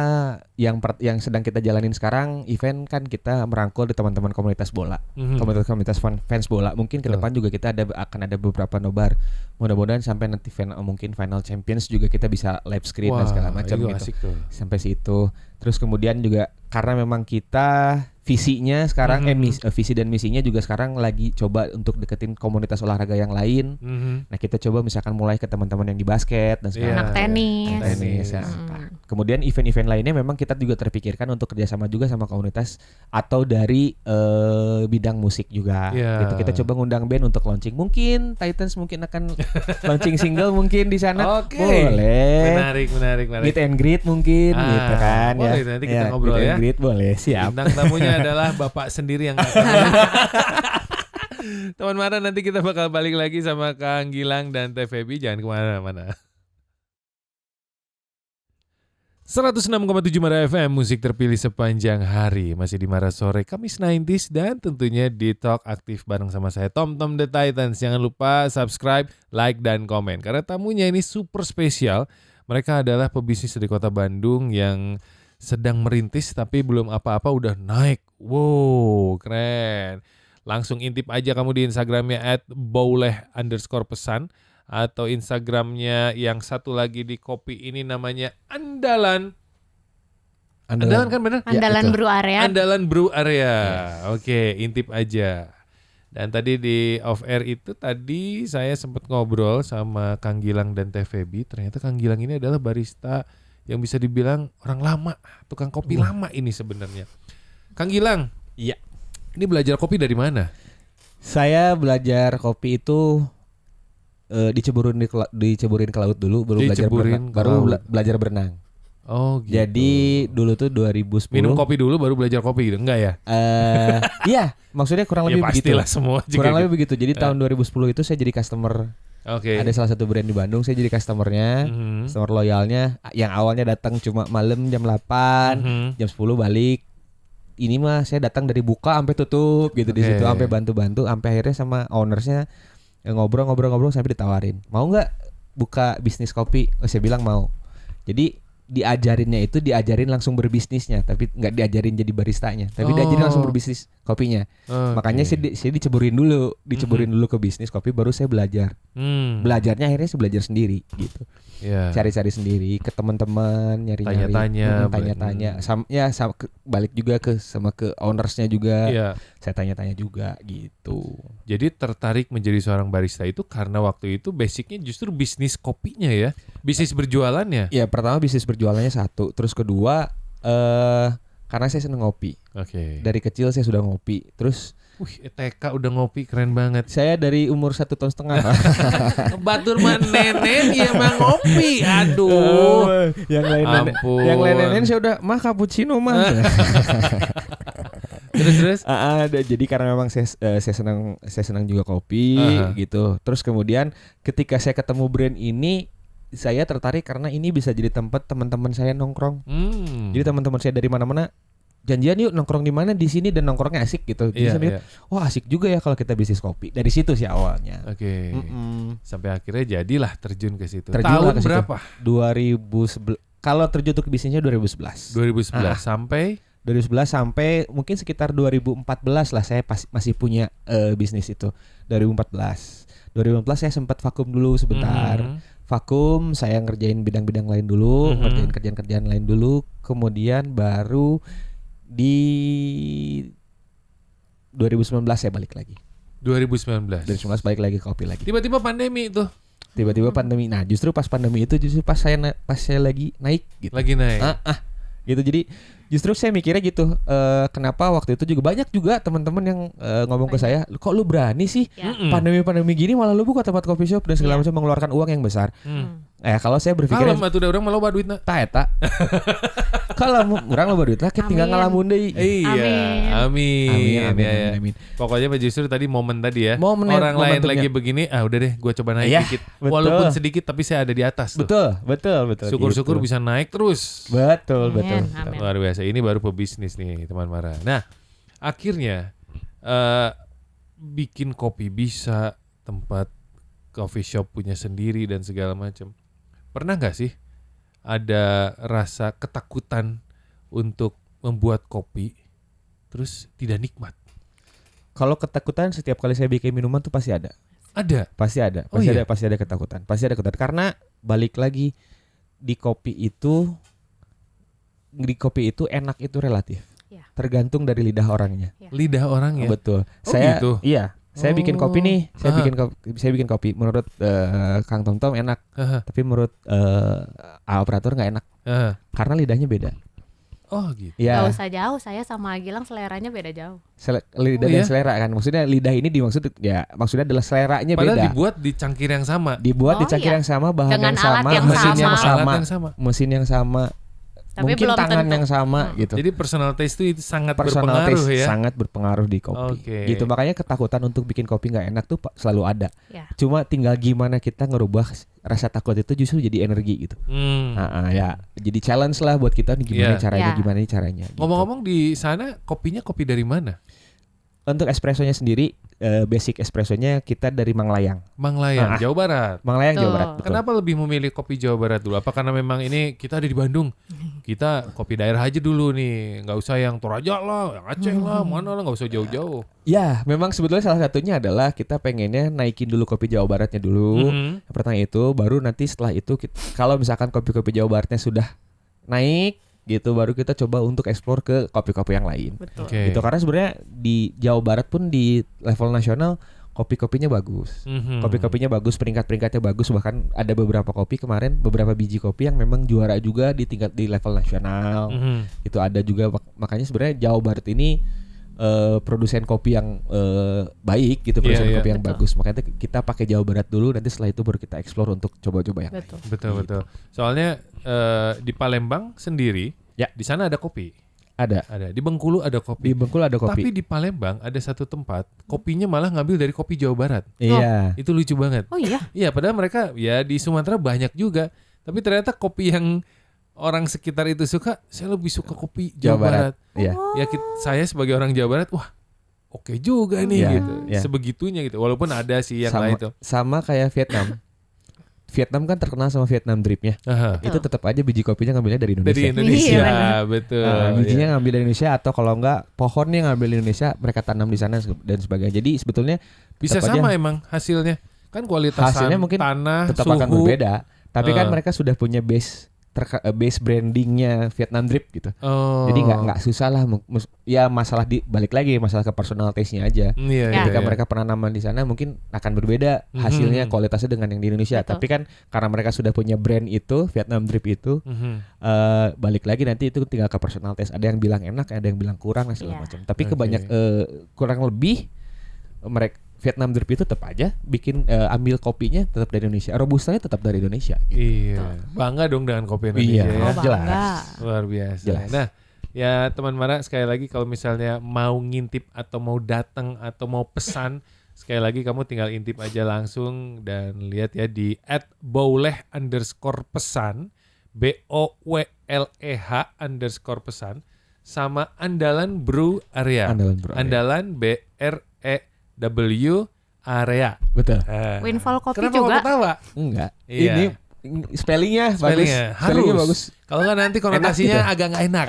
yang sedang kita jalanin sekarang, event kan kita merangkul di teman-teman komunitas bola, komunitas fans bola. Mungkin ke depan juga kita akan ada beberapa nobar. Mudah-mudahan sampai nanti mungkin final champions juga kita bisa live screen dan segala macam gitu. Sampai situ. Terus kemudian juga karena memang kita visinya sekarang visi dan misinya juga sekarang lagi coba untuk deketin komunitas olahraga yang lain. Nah kita coba misalkan mulai ke teman-teman yang di basket dan segala tenis. Kemudian event-event lainnya memang kita juga terpikirkan untuk kerjasama juga sama komunitas atau dari bidang musik juga. Gitu kita coba ngundang band untuk launching. Mungkin Titans mungkin akan launching single mungkin di sana. Boleh. Menarik. Meet and greet mungkin gitu kan. Boleh nanti kita ngobrol ya. Meet and greet boleh, siap. Bintang tamunya adalah Bapak sendiri yang Teman Mara, nanti kita bakal balik lagi sama Kang Gilang dan Teh Feby. Jangan kemana-mana. 106,7 Mara FM, musik terpilih sepanjang hari. Masih di Mara Sore, Kamis 90s, dan tentunya di Talk Aktif bareng sama saya, Tom The Titans. Jangan lupa subscribe, like, dan komen. Karena tamunya ini super spesial. Mereka adalah pebisnis dari kota Bandung yang sedang merintis tapi belum apa-apa udah naik. Wow, keren. Langsung intip aja kamu di Instagramnya @boleh_pesan atau Instagramnya yang satu lagi di copy ini namanya Andalan kan benar? Andalan Brew Area. Andalan Brew Area. Oke, intip aja. Dan tadi di off air itu tadi saya sempat ngobrol sama Kang Gilang dan Teh Feby. Ternyata Kang Gilang ini adalah barista yang bisa dibilang orang lama, tukang kopi lama ini sebenarnya. Kang Gilang, ini belajar kopi dari mana? Saya belajar kopi itu diceburin ke laut dulu, baru belajar berenang. Oh gitu. Jadi dulu tuh 2010. Minum kopi dulu baru belajar kopi gitu, enggak ya? Iya, maksudnya kurang lebih begitu. Pastilah semua juga. Kurang lebih begitu. Jadi tahun 2010 itu saya jadi customer. Ada salah satu brand di Bandung, saya jadi customernya, customer loyalnya. Yang awalnya datang cuma malam jam 8, jam 10 balik. Ini mah saya datang dari buka sampai tutup gitu di situ, sampai bantu-bantu, sampai akhirnya sama ownersnya ngobrol sampai ditawarin, mau nggak buka bisnis kopi? Saya bilang mau. Jadi diajarinnya itu diajarin langsung berbisnisnya, tapi nggak diajarin jadi baristanya, tapi diajarin langsung berbisnis kopinya. Makanya saya diceburin dulu ke bisnis kopi, baru saya belajar. Belajarnya akhirnya saya belajar sendiri gitu. Cari-cari sendiri, ke teman-teman, nyari-nyari, tanya-tanya, balik juga ke ownersnya juga. Saya tanya-tanya juga gitu. Jadi tertarik menjadi seorang barista itu karena waktu itu basicnya justru bisnis kopinya ya, bisnis berjualannya. Ya pertama bisnis berjualannya satu, terus kedua karena saya seneng ngopi. Dari kecil saya sudah ngopi, terus TK udah ngopi, keren banget. Saya dari umur 1,5 tahun. Batur mah nenek dia mah ngopi. Aduh. Yang lain saya udah mah cappuccino mah. Terus jadi karena memang saya senang juga kopi gitu. Terus kemudian ketika saya ketemu brand ini, saya tertarik karena ini bisa jadi tempat teman-teman saya nongkrong. Jadi teman-teman saya dari mana-mana janjian yuk nongkrong di mana, di sini, dan nongkrongnya asik gitu. Jadi saya mikir, wah asik juga ya kalau kita bisnis kopi. Dari situ sih awalnya. Sampai akhirnya jadilah terjun ke situ. Tahun berapa? 2011. Kalau terjun untuk bisnisnya 2011. 2011 sampai 2011 sampai mungkin sekitar 2014 lah saya masih punya bisnis itu. 2014 saya sempat vakum dulu sebentar. Vakum, saya ngerjain bidang-bidang lain dulu, ngerjain kerjaan-kerjaan lain dulu, kemudian baru di 2019 saya balik lagi. 2019 balik lagi ke kopi lagi. Tiba-tiba pandemi itu. Pandemi. Nah, justru pas pandemi itu pas saya lagi naik gitu. Lagi naik. Gitu. Jadi justru saya mikirnya gitu, kenapa waktu itu juga banyak juga teman-teman yang ngomong ke saya, kok lu berani sih pandemi gini malah lu buka tempat coffee shop dan segala macam, mengeluarkan uang yang besar. Kalau saya berpikir kalau atuh urang mah loba duitna. Eta. Kalau urang loba duitna tinggal ngalamun deui. Iya. Amin. Pokoknya justru tadi momen tadi ya. Orang lain lagi begini, udah deh gua coba naik dikit. Betul. Walaupun sedikit tapi saya ada di atas tuh. Betul. Syukur-syukur gitu. bisa naik terus. Betul. Luar biasa. Ini baru pebisnis nih teman Mara. Nah, akhirnya bikin kopi bisa, tempat coffee shop punya sendiri dan segala macam. Pernah nggak sih ada rasa ketakutan untuk membuat kopi terus tidak nikmat? Kalau ketakutan setiap kali saya bikin minuman tuh pasti ada. Pasti ada ketakutan. Karena balik lagi di kopi itu enak itu relatif. Tergantung dari lidah orangnya. Lidah orangnya. Betul. Gitu? Iya. Saya bikin kopi nih. Saya bikin kopi. Menurut Kang Tom enak. Tapi menurut operator nggak enak. Karena lidahnya beda. Oh gitu. Ya. Gak usah jauh, saya sama Gilang seleranya beda jauh. Lidah dan selera kan. Maksudnya lidah ini maksudnya adalah seleranya padahal beda. Padahal dibuat di cangkir yang sama. Di cangkir yang sama, bahan dengan yang sama, mesin yang sama. Tapi mungkin belum tangan tentu. yang sama gitu. Jadi personal taste itu sangat personal berpengaruh taste ya. Sangat berpengaruh di kopi. Gitu, makanya ketakutan untuk bikin kopi nggak enak tuh selalu ada. Cuma tinggal gimana kita ngerubah rasa takut itu justru jadi energi gitu. Jadi challenge lah buat kita nih gimana caranya. Gitu. Ngomong-ngomong di sana kopinya kopi dari mana? Untuk espressonya sendiri, basic espressonya kita dari Manglayang, Jawa Barat. Jawa Barat. Betul. Kenapa lebih memilih kopi Jawa Barat dulu? Apa karena memang ini kita ada di Bandung, kita kopi daerah aja dulu nih, nggak usah yang Toraja lah, yang Aceh lah, mana lah, nggak usah jauh-jauh. Ya, memang sebetulnya salah satunya adalah kita pengennya naikin dulu kopi Jawa Baratnya dulu. Yang pertama itu, baru nanti setelah itu kalau misalkan kopi-kopi Jawa Baratnya sudah naik gitu, baru kita coba untuk explore ke kopi-kopi yang lain. Betul. Gitu, karena sebenarnya di Jawa Barat pun di level nasional kopi-kopinya bagus. Kopi-kopinya bagus, peringkat-peringkatnya bagus, bahkan ada beberapa biji kopi yang memang juara juga di level nasional. Itu ada juga, makanya sebenarnya Jawa Barat ini produsen kopi yang baik gitu, produsen kopi yang bagus. Makanya kita pakai Jawa Barat dulu, nanti setelah itu baru kita explore untuk coba-coba yang lain. Betul. Soalnya di Palembang sendiri, di sana ada kopi. Ada. Di Bengkulu ada kopi. Tapi di Palembang ada satu tempat kopinya malah ngambil dari kopi Jawa Barat. Iya. Itu lucu banget. Oh iya. Iya, padahal mereka ya di Sumatera banyak juga. Tapi ternyata kopi yang orang sekitar itu suka, saya lebih suka kopi Jawa Barat. Iya. Ya saya sebagai orang Jawa Barat, wah oke juga nih gitu. Iya. Sebegitunya gitu. Walaupun ada sih yang lain tuh. Sama kayak Vietnam. Vietnam kan terkenal sama Vietnam dripnya. Itu tetap aja biji kopinya ngambilnya dari Indonesia. Dari Indonesia, betul. Bijinya ngambil dari Indonesia atau kalau enggak pohonnya ngambil dari Indonesia, mereka tanam di sana dan sebagainya. Jadi sebetulnya bisa sama emang hasilnya. Kan kualitas hasilnya mungkin tanah, tetap suhu akan berbeda. Tapi kan mereka sudah punya base brandingnya Vietnam Drip gitu. Jadi nggak susah lah. Ya masalah balik lagi masalah ke personal taste-nya aja. Ketika mereka penanaman di sana mungkin akan berbeda hasilnya kualitasnya dengan yang di Indonesia. Betul. Tapi kan karena mereka sudah punya brand itu Vietnam Drip itu, balik lagi nanti itu tinggal ke personal taste. Ada yang bilang enak, ada yang bilang kurang dan segala macam. Tapi kurang lebih mereka Vietnam Drip itu tetap aja bikin ambil kopinya tetap dari Indonesia, robustanya tetap dari Indonesia. Gitu. Iya, bangga dong dengan kopi Indonesia. Iya, jelas, luar biasa. Jelas. Nah, ya teman Mara sekali lagi kalau misalnya mau ngintip atau mau datang atau mau pesan, sekali lagi kamu tinggal intip aja langsung dan lihat ya di @boleh_pesan BOWLEH_pesan sama Andalan Brew Area. Andalan BREW area. Betul. Windfall Kopi Kenapa juga. Kenapa ketawa? Enggak. Iya. Ini spellingnya bagus. Harus. bagus. Kalau nggak nanti konotasinya gitu. agak nggak enak.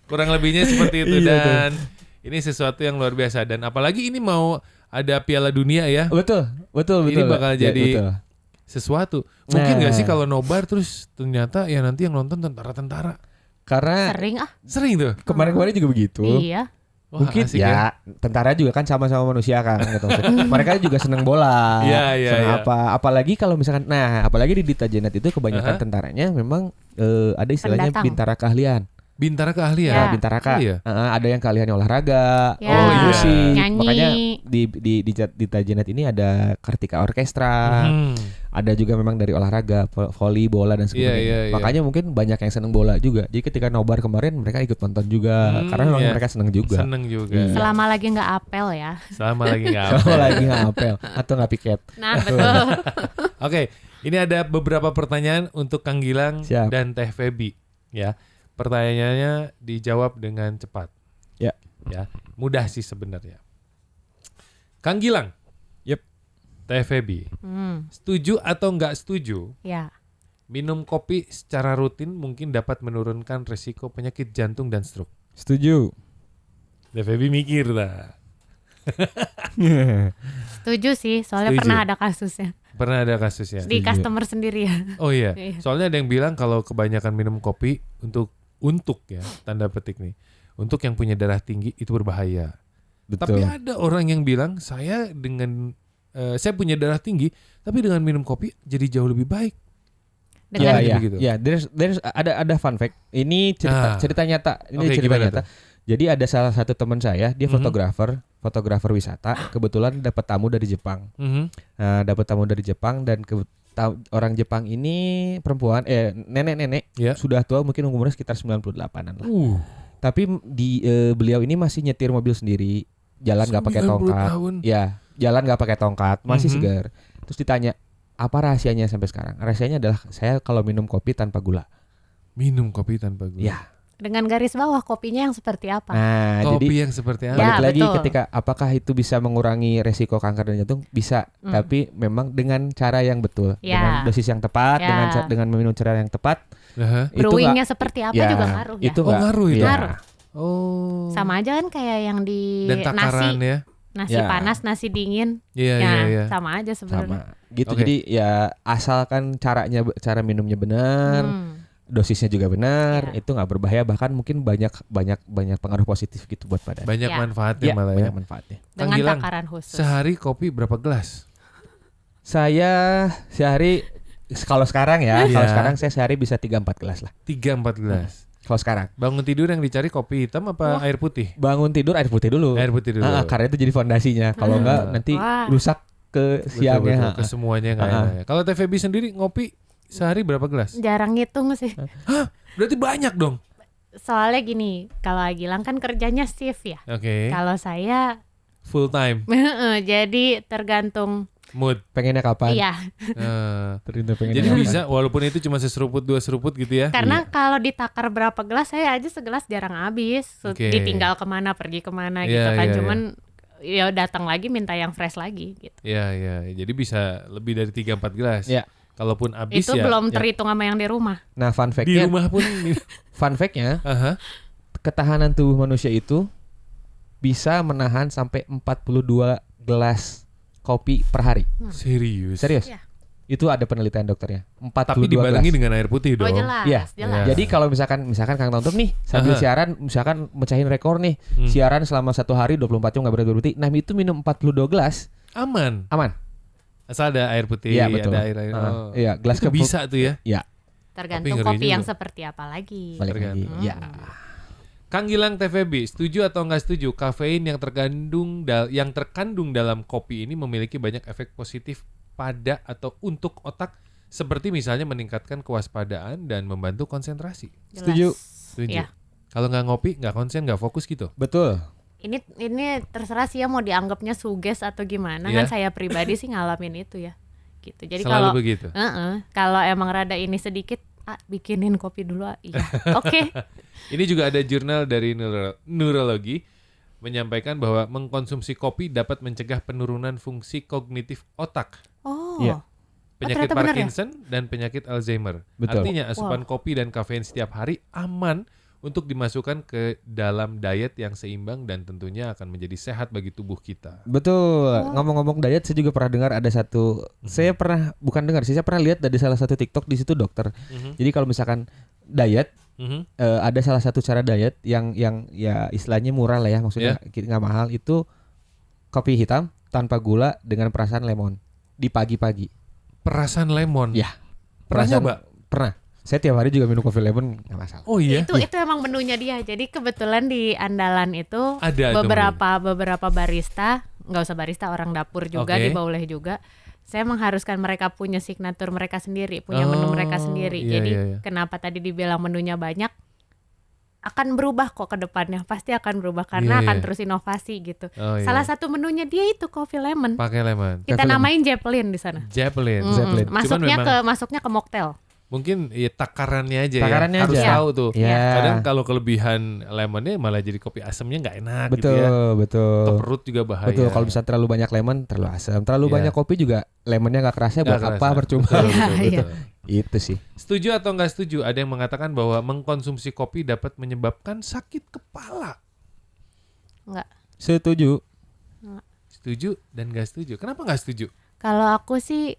Kurang lebihnya seperti itu dan ini sesuatu yang luar biasa dan apalagi ini mau ada Piala Dunia ya. Betul. Ini bakal jadi betul. sesuatu. Mungkin nggak sih kalau nobar terus ternyata ya nanti yang nonton tentara-tentara. Karena Sering tuh. Kemarin-kemarin juga begitu. Iya. Wah, mungkin asik ya tentara juga kan sama-sama manusia kan gitu. Mereka juga seneng bola. Iya. Apalagi kalau misalkan apalagi di Dita Janet itu kebanyakan tentaranya memang ada istilahnya bintara keahlian. Bintara keahlian. Ya. Bintara Kak. Oh, iya. Ada yang keahliannya olahraga, musik. Nyanyi. Makanya di Dita Janet ini ada Kartika Orkestra. Ada juga memang dari olahraga, voli, bola dan sebagainya. Makanya mungkin banyak yang seneng bola juga. Jadi ketika nobar kemarin mereka ikut nonton juga karena memang mereka seneng juga. Selama lagi nggak apel ya. Selama lagi nggak apel atau nggak piket. Nah betul. Oke, ini ada beberapa pertanyaan untuk Kang Gilang dan Teh Feby. Ya, pertanyaannya dijawab dengan cepat. Ya, mudah sih sebenarnya. Kang Gilang. Teh Feby, setuju atau nggak setuju? Ya. Minum kopi secara rutin mungkin dapat menurunkan risiko penyakit jantung dan stroke. Setuju. Teh Feby mikir lah. Setuju sih, soalnya pernah ada kasusnya. Di customer sendiri ya. Oh iya, soalnya ada yang bilang kalau kebanyakan minum kopi untuk ya tanda petik nih, untuk yang punya darah tinggi itu berbahaya. Betul. Tapi ada orang yang bilang saya punya darah tinggi, tapi dengan minum kopi jadi jauh lebih baik. Ada fun fact. Ini cerita nyata. Jadi ada salah satu teman saya, dia fotografer wisata, kebetulan dapat tamu dari Jepang. Dapat tamu dari Jepang dan orang Jepang ini perempuan, nenek-nenek, sudah tua, mungkin umurnya sekitar 98-an lah. Tapi beliau ini masih nyetir mobil sendiri, jalan nggak pakai tongkat. Jalan nggak pakai tongkat, masih segar. Terus ditanya, apa rahasianya sampai sekarang? Rahasianya adalah saya kalau minum kopi tanpa gula. Minum kopi tanpa gula. Ya. Dengan garis bawah kopinya yang seperti apa? Kopi yang seperti apa? Balik lagi ketika apakah itu bisa mengurangi resiko kanker dan jantung? Bisa, tapi memang dengan cara yang betul, dengan dosis yang tepat, dengan meminum cara yang tepat. Brewingnya seperti apa juga ngaruh ya? Itu ngaruh. Oh. Sama aja kan kayak yang di takaran, nasi. Nasi panas, nasi dingin. Iya. Sama aja sebenarnya. Gitu. Jadi ya asalkan cara minumnya benar, dosisnya juga benar, itu nggak berbahaya, bahkan mungkin banyak pengaruh positif gitu buat badan. Banyak manfaatnya malah ya. Banyak manfaatnya. Dengan takaran khusus. Sehari kopi berapa gelas? Saya sehari kalau sekarang saya sehari bisa 3-4 gelas lah. 3-4 gelas. Kalau sekarang. Bangun tidur yang dicari kopi hitam apa air putih? Bangun tidur air putih dulu. Karena itu jadi fondasinya. Kalau enggak nanti rusak ke siangnya. Betul, ke semuanya enggak enak ya. Kalau Teh Feby sendiri ngopi sehari berapa gelas? Jarang ngitung sih. Hah? Berarti banyak dong. Soalnya gini, kalau Agilang kan kerjanya shift ya. Oke. Kalau saya full time. Jadi tergantung mood. Pengennya kapan? Iya. Jadi bisa walaupun itu cuma seseruput 2 seruput gitu ya. Karena kalau ditakar berapa gelas, saya aja segelas jarang habis. Ditinggal kemana, pergi kemana gitu kan. Cuman ya datang lagi minta yang fresh lagi gitu. Iya. Jadi bisa lebih dari 3-4 gelas. Iya. Kalaupun habis Itu ya. belum terhitung sama yang di rumah. Nah, fun Di fact-nya, rumah pun. ketahanan tubuh manusia itu bisa menahan sampai 42 gelas kopi per hari. Serius. Iya. Itu ada penelitian dokternya. 42 Tapi dibarengi gelas. dengan air putih Oh dong. jelas, Iya. jelas. Jadi kalau misalkan Kang Tonton nih sambil siaran, misalkan mecahin rekor nih, siaran selama 1 hari 24 jam nggak berhenti. Nah itu minum 42 gelas Aman. Asal ada air putih, Iya, betul. ada air. Iya, gelas itu bisa tuh ya. Iya. Tergantung Tapi kopi ngeri yang juga. seperti apa lagi. Balik lagi. Tergantung. Iya. Kang Gilang TVB, setuju atau nggak setuju kafein yang terkandung dalam kopi ini memiliki banyak efek positif pada atau untuk otak, seperti misalnya meningkatkan kewaspadaan dan membantu konsentrasi. Jelas. Setuju. Setuju. Iya. Kalau nggak ngopi, nggak konsen, nggak fokus gitu. Betul. Ini terserah sih ya mau dianggapnya suges atau gimana. Iya. Kan saya pribadi sih ngalamin itu ya. Gitu. Jadi Selalu kalau begitu. kalau emang rada ini sedikit bikinin kopi dulu. Iya. Oke. Ini juga ada jurnal dari neurologi menyampaikan bahwa mengkonsumsi kopi dapat mencegah penurunan fungsi kognitif otak, Oh. Iya. penyakit ternyata benar ya? Parkinson dan penyakit Alzheimer. Betul. Artinya asupan kopi dan kafein setiap hari aman untuk dimasukkan ke dalam diet yang seimbang dan tentunya akan menjadi sehat bagi tubuh kita. Betul. Ngomong-ngomong diet, saya juga pernah dengar ada satu. Saya pernah lihat dari salah satu TikTok, di situ dokter. Jadi kalau misalkan diet, ada salah satu cara diet yang ya istilahnya murah lah ya, maksudnya nggak mahal, itu kopi hitam tanpa gula dengan perasan lemon di pagi-pagi. Perasan lemon. Ya. Pernah nyoba? Pernah. Saya tiap hari juga minum kopi lemon, nggak masalah. Oh iya. Itu emang menunya dia. Jadi kebetulan di Andalan itu Ada beberapa barista, nggak usah barista, orang dapur juga Oke. boleh juga. Saya mengharuskan mereka punya signatur mereka sendiri, punya menu mereka sendiri. Iya, Jadi iya. kenapa tadi dibilang menunya banyak? Akan berubah kok ke depannya, pasti akan berubah karena Iya, akan iya. terus inovasi gitu. Oh, iya. Salah satu menunya dia itu coffee lemon. Pakai lemon. Kita Coffee lemon. namain Zeppelin di sana. Zeppelin. Zeppelin. Masuknya ke mocktail. Mungkin ya takarannya aja Takarannya ya. Harus aja. tahu tuh. Iya. Kadang kalau kelebihan lemonnya malah jadi kopi asamnya nggak enak Betul, gitu ya. Ke betul. perut juga bahaya. Betul, kalau bisa terlalu banyak lemon, terlalu asam. Terlalu Iya. banyak kopi juga lemonnya nggak kerasa, buat Nggak apa kerasa. percuma. Betul, Iya, betul, iya. betul. Itu sih. Setuju atau nggak setuju? Ada yang mengatakan bahwa mengkonsumsi kopi dapat menyebabkan sakit kepala. Enggak. Setuju. Setuju dan nggak setuju. Kenapa nggak setuju? Kalau aku sih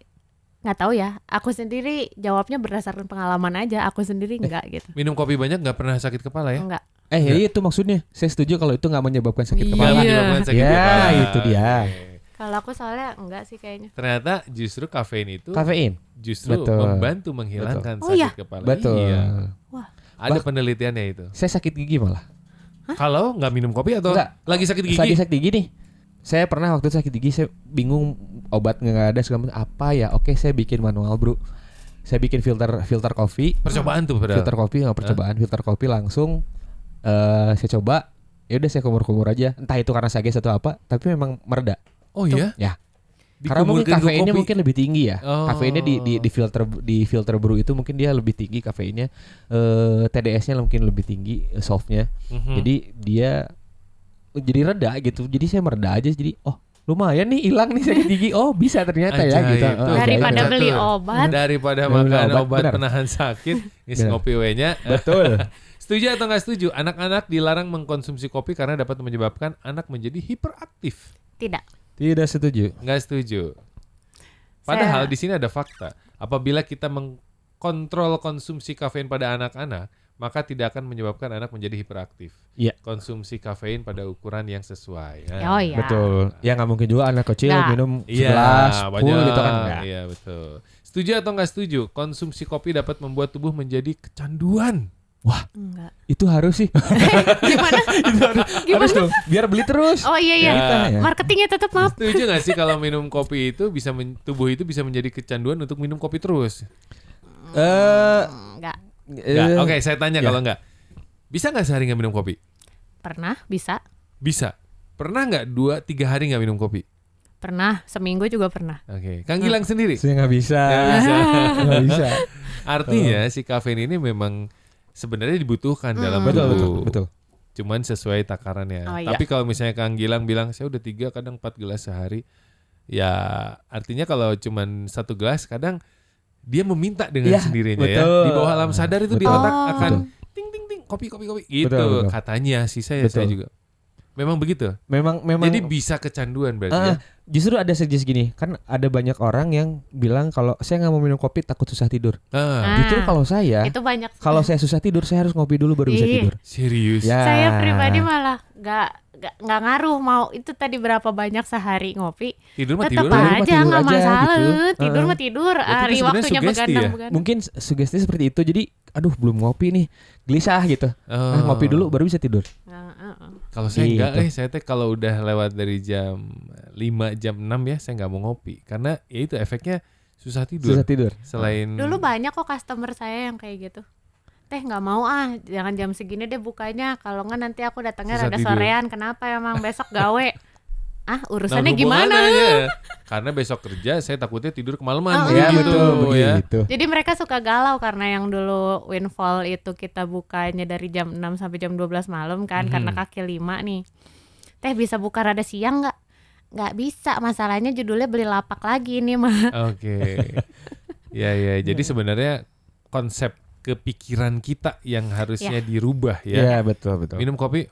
nggak tahu ya. Aku sendiri jawabnya berdasarkan pengalaman aja. Aku sendiri enggak gitu. Minum kopi banyak nggak pernah sakit kepala ya? Enggak. Itu maksudnya. Saya setuju kalau itu nggak menyebabkan sakit Iya. kepala. Nggak menyebabkan sakit Ya, kepala. itu dia. Oke. Kalau aku soalnya enggak sih kayaknya. Ternyata justru kafein itu Kafein. justru Betul. membantu menghilangkan Betul. Oh, sakit iya? kepala. Betul. Iya. Wah. Ada penelitiannya itu. Saya sakit gigi malah. Kalau nggak minum kopi atau Enggak. lagi sakit gigi? Lagi sakit gigi nih. Saya pernah waktu itu sakit gigi, saya bingung obat nggak ada segala macam. Apa ya? Oke, saya bikin manual, bro. Saya bikin filter kopi. Percobaan tuh padahal. Filter kopi nggak percobaan, filter kopi langsung saya coba. Ya udah saya kumur-kumur aja. Entah itu karena sakit atau apa, tapi memang mereda. Oh iya? Ya. Karena mungkin Dikumurkan ke kafeinnya kopi. mungkin lebih tinggi ya. Oh. Kafeinnya di filter brew itu mungkin dia lebih tinggi kafeinnya. TDS-nya mungkin lebih tinggi, softnya. Mhm. Jadi dia jadi reda gitu. Jadi saya mereda aja. Jadi lumayan nih, hilang nih sakit gigi. Oh bisa ternyata ya Ajaib gitu. tuh. Oh, Daripada ajaib. beli Betul. obat. Daripada Beli makan obat, obat benar. penahan sakit, ngisi Benar. ngopi we-nya. Betul. Setuju atau nggak setuju? Anak-anak dilarang mengkonsumsi kopi karena dapat menyebabkan anak menjadi hiperaktif. Tidak. Tidak setuju. Nggak setuju. Padahal di sini ada fakta. Apabila kita mengkontrol konsumsi kafein pada anak-anak, maka tidak akan menyebabkan anak menjadi hiperaktif. Iya. Konsumsi kafein pada ukuran yang sesuai. Oh iya. Betul. Ya nggak mungkin juga anak kecil Nggak. minum Iya, 11, 10 banyak. gitu kan enggak. Iya, betul. Setuju atau nggak setuju? Konsumsi kopi dapat membuat tubuh menjadi kecanduan. Enggak. Itu harus sih. Gimana? Harus tuh. Biar beli terus. Oh iya iya. Ya. Marketingnya tetap maaf. Setuju nggak sih kalau minum kopi itu bisa tubuh itu bisa menjadi kecanduan untuk minum kopi terus? Enggak. Nggak. Oke, saya tanya ya. kalau nggak. Bisa nggak sehari nggak minum kopi? Pernah, bisa. Bisa. Pernah nggak 2-3 hari nggak minum kopi? Pernah, seminggu juga pernah. Oke, Kang Gilang sendiri. Saya nggak bisa. Nggak bisa. Nggak bisa. Artinya si kafein ini memang sebenarnya dibutuhkan dalam Betul, tubuh. betul, betul. cuman sesuai takarannya. Oh, iya. Tapi kalau misalnya Kang Gilang bilang saya udah 3 kadang 4 gelas sehari, ya artinya kalau cuman 1 gelas kadang dia meminta dengan sendirinya ya. Di bawah alam sadar itu di otak akan ting ting ting kopi gitu betul. Katanya sih saya juga. Memang begitu. Memang. Jadi bisa kecanduan berarti ya. Justru ada suggest gini, kan ada banyak orang yang bilang kalau saya nggak mau minum kopi takut susah tidur. Justru kalau saya, itu banyak. Kalau saya susah tidur, saya harus ngopi dulu baru bisa tidur. Serius? Ya. Saya pribadi malah nggak ngaruh mau itu tadi berapa banyak sehari ngopi. Tidur mah tetap tidur aja nggak masalah. Gitu. Tidur mah tidur. Hari waktunya begadang. Mungkin sugesti seperti itu. Jadi, aduh belum ngopi nih, gelisah gitu. Ngopi dulu baru bisa tidur. Kalau saya enggak, saya kalau udah lewat dari jam 5 jam 6 ya saya nggak mau ngopi karena ya itu efeknya susah tidur. Selain dulu banyak kok customer saya yang kayak gitu. Teh nggak mau jangan jam segini deh bukanya, kalau nggak nanti aku datangnya rada sorean. Kenapa emang besok gawe? Urusannya gimana? Karena besok kerja saya takutnya tidur kemalaman. Ya betul ya. Jadi mereka suka galau karena yang dulu Windfall itu kita bukanya dari jam 6 sampai jam 12 malam kan, karena kaki 5 nih. Teh bisa buka rada siang nggak? Nggak bisa, masalahnya judulnya beli lapak lagi nih mah. Oke. Ya, jadi sebenarnya konsep kepikiran kita yang harusnya dirubah ya. Iya, betul. Minum kopi,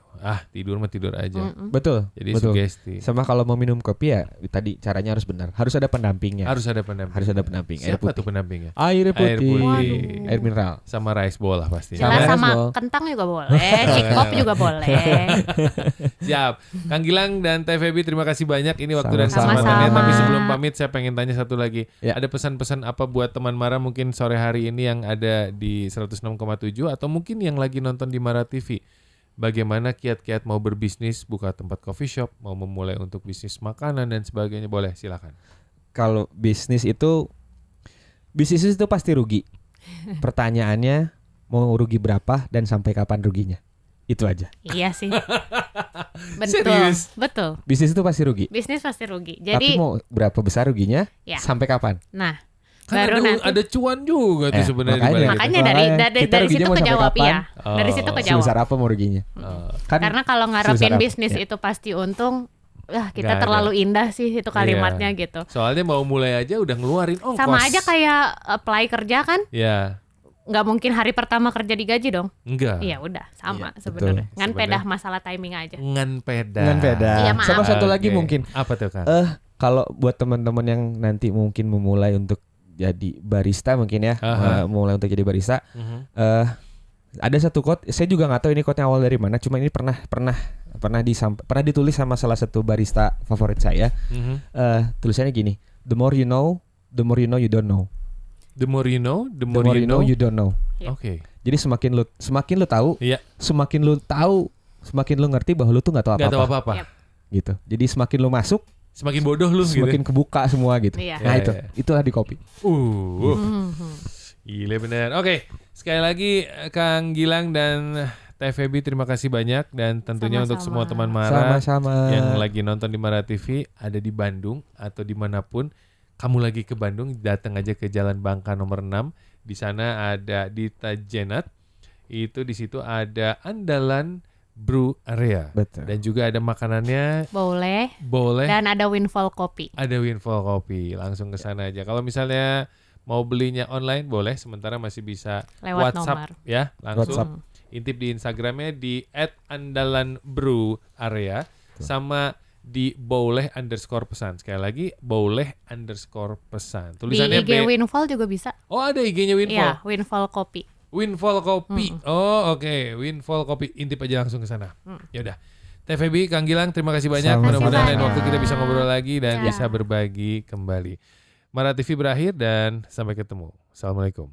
tidur mah tidur aja. Betul. Jadi sugesti. Sama kalau mau minum kopi ya tadi caranya harus benar. Harus ada pendampingnya. Harus ada pendamping. Air putih. Tuh pendampingnya? Air putih. Air mineral. Sama rice bowl lah pasti. Sama kentang juga boleh, cikop juga boleh. Siap. Kang Gilang dan Teh Feby terima kasih banyak ini waktu dan Sama-sama. kesempatannya. Tapi sebelum pamit saya pengen tanya satu lagi. Ya. Ada pesan-pesan apa buat teman Mara mungkin sore hari ini yang ada di 106,7 atau mungkin yang lagi nonton di Mara TV? Bagaimana kiat-kiat mau berbisnis, buka tempat coffee shop, mau memulai untuk bisnis makanan dan sebagainya, boleh silakan. Kalau bisnis itu pasti rugi. Pertanyaannya mau rugi berapa dan sampai kapan ruginya? Itu aja. Iya sih. Serius? Betul. Bisnis itu pasti rugi. Bisnis pasti rugi. Tapi Jadi mau berapa besar ruginya? Ya. Sampai kapan? Nah, Kan ada cuan juga tuh sebenarnya. Makanya dari situ kejawab ya. Dari situ kejawab. Sebesar apa mau ruginya? Kan karena kalau ngarepin bisnis itu pasti untung, kita terlalu indah sih itu kalimatnya gitu. Soalnya mau mulai aja udah ngeluarin ongkos. Sama aja kayak apply kerja kan? Iya. Nggak mungkin hari pertama kerja digaji dong. Enggak. Iya udah sama sebenarnya. Ngan pedah masalah timing aja. Ngan pedah. Iya, Sama satu lagi mungkin. Apa tuh Kang? Kalau buat teman-teman yang nanti mungkin memulai untuk jadi barista mungkin ya, mulai untuk jadi barista. Ada satu quote, saya juga nggak tahu ini quote-nya awal dari mana, cuma ini pernah ditulis sama salah satu barista favorit saya. Tulisannya gini, the more you know you don't know. The more you know, you don't know. Oke. Jadi semakin lu tahu, semakin lu ngerti bahwa lu tuh nggak tahu apa-apa. Gitu. Jadi semakin lu masuk, semakin bodoh lu semakin gitu. kebuka semua gitu. Iya. Nah itulah di kopi. Gila bener. Oke, sekali lagi Kang Gilang dan Teh Feby terima kasih banyak dan tentunya Sama-sama. untuk semua teman Mara Sama-sama. yang lagi nonton di Mara TV ada di Bandung atau dimanapun kamu lagi ke Bandung, datang aja ke Jalan Bangka nomor 6. Di sana ada Dita Jenat. Itu di situ ada Andalan Brew Area. Betul. Dan juga ada makanannya. Boleh. Dan ada Windfall Kopi. Ada Windfall Kopi. Langsung ke sana aja. Kalau misalnya mau belinya online boleh. Sementara masih bisa lewat WhatsApp nomor. Ya. Langsung WhatsApp. intip di Instagramnya di @andalanbrewarea sama di boleh_pesan. Sekali lagi boleh_pesan. Tulisannya di IG Windfall juga bisa. Oh ada IG-nya Windfall. Iya, Windfall Kopi. Windfall Kopi. Oh oke. Windfall Kopi. Intip aja langsung ke sana. Ya udah. Teh Feby, Kang Gilang, terima kasih banyak. Mudah-mudahan lain waktu kita bisa ngobrol lagi dan bisa berbagi kembali. Mara TV berakhir dan sampai ketemu. Assalamualaikum.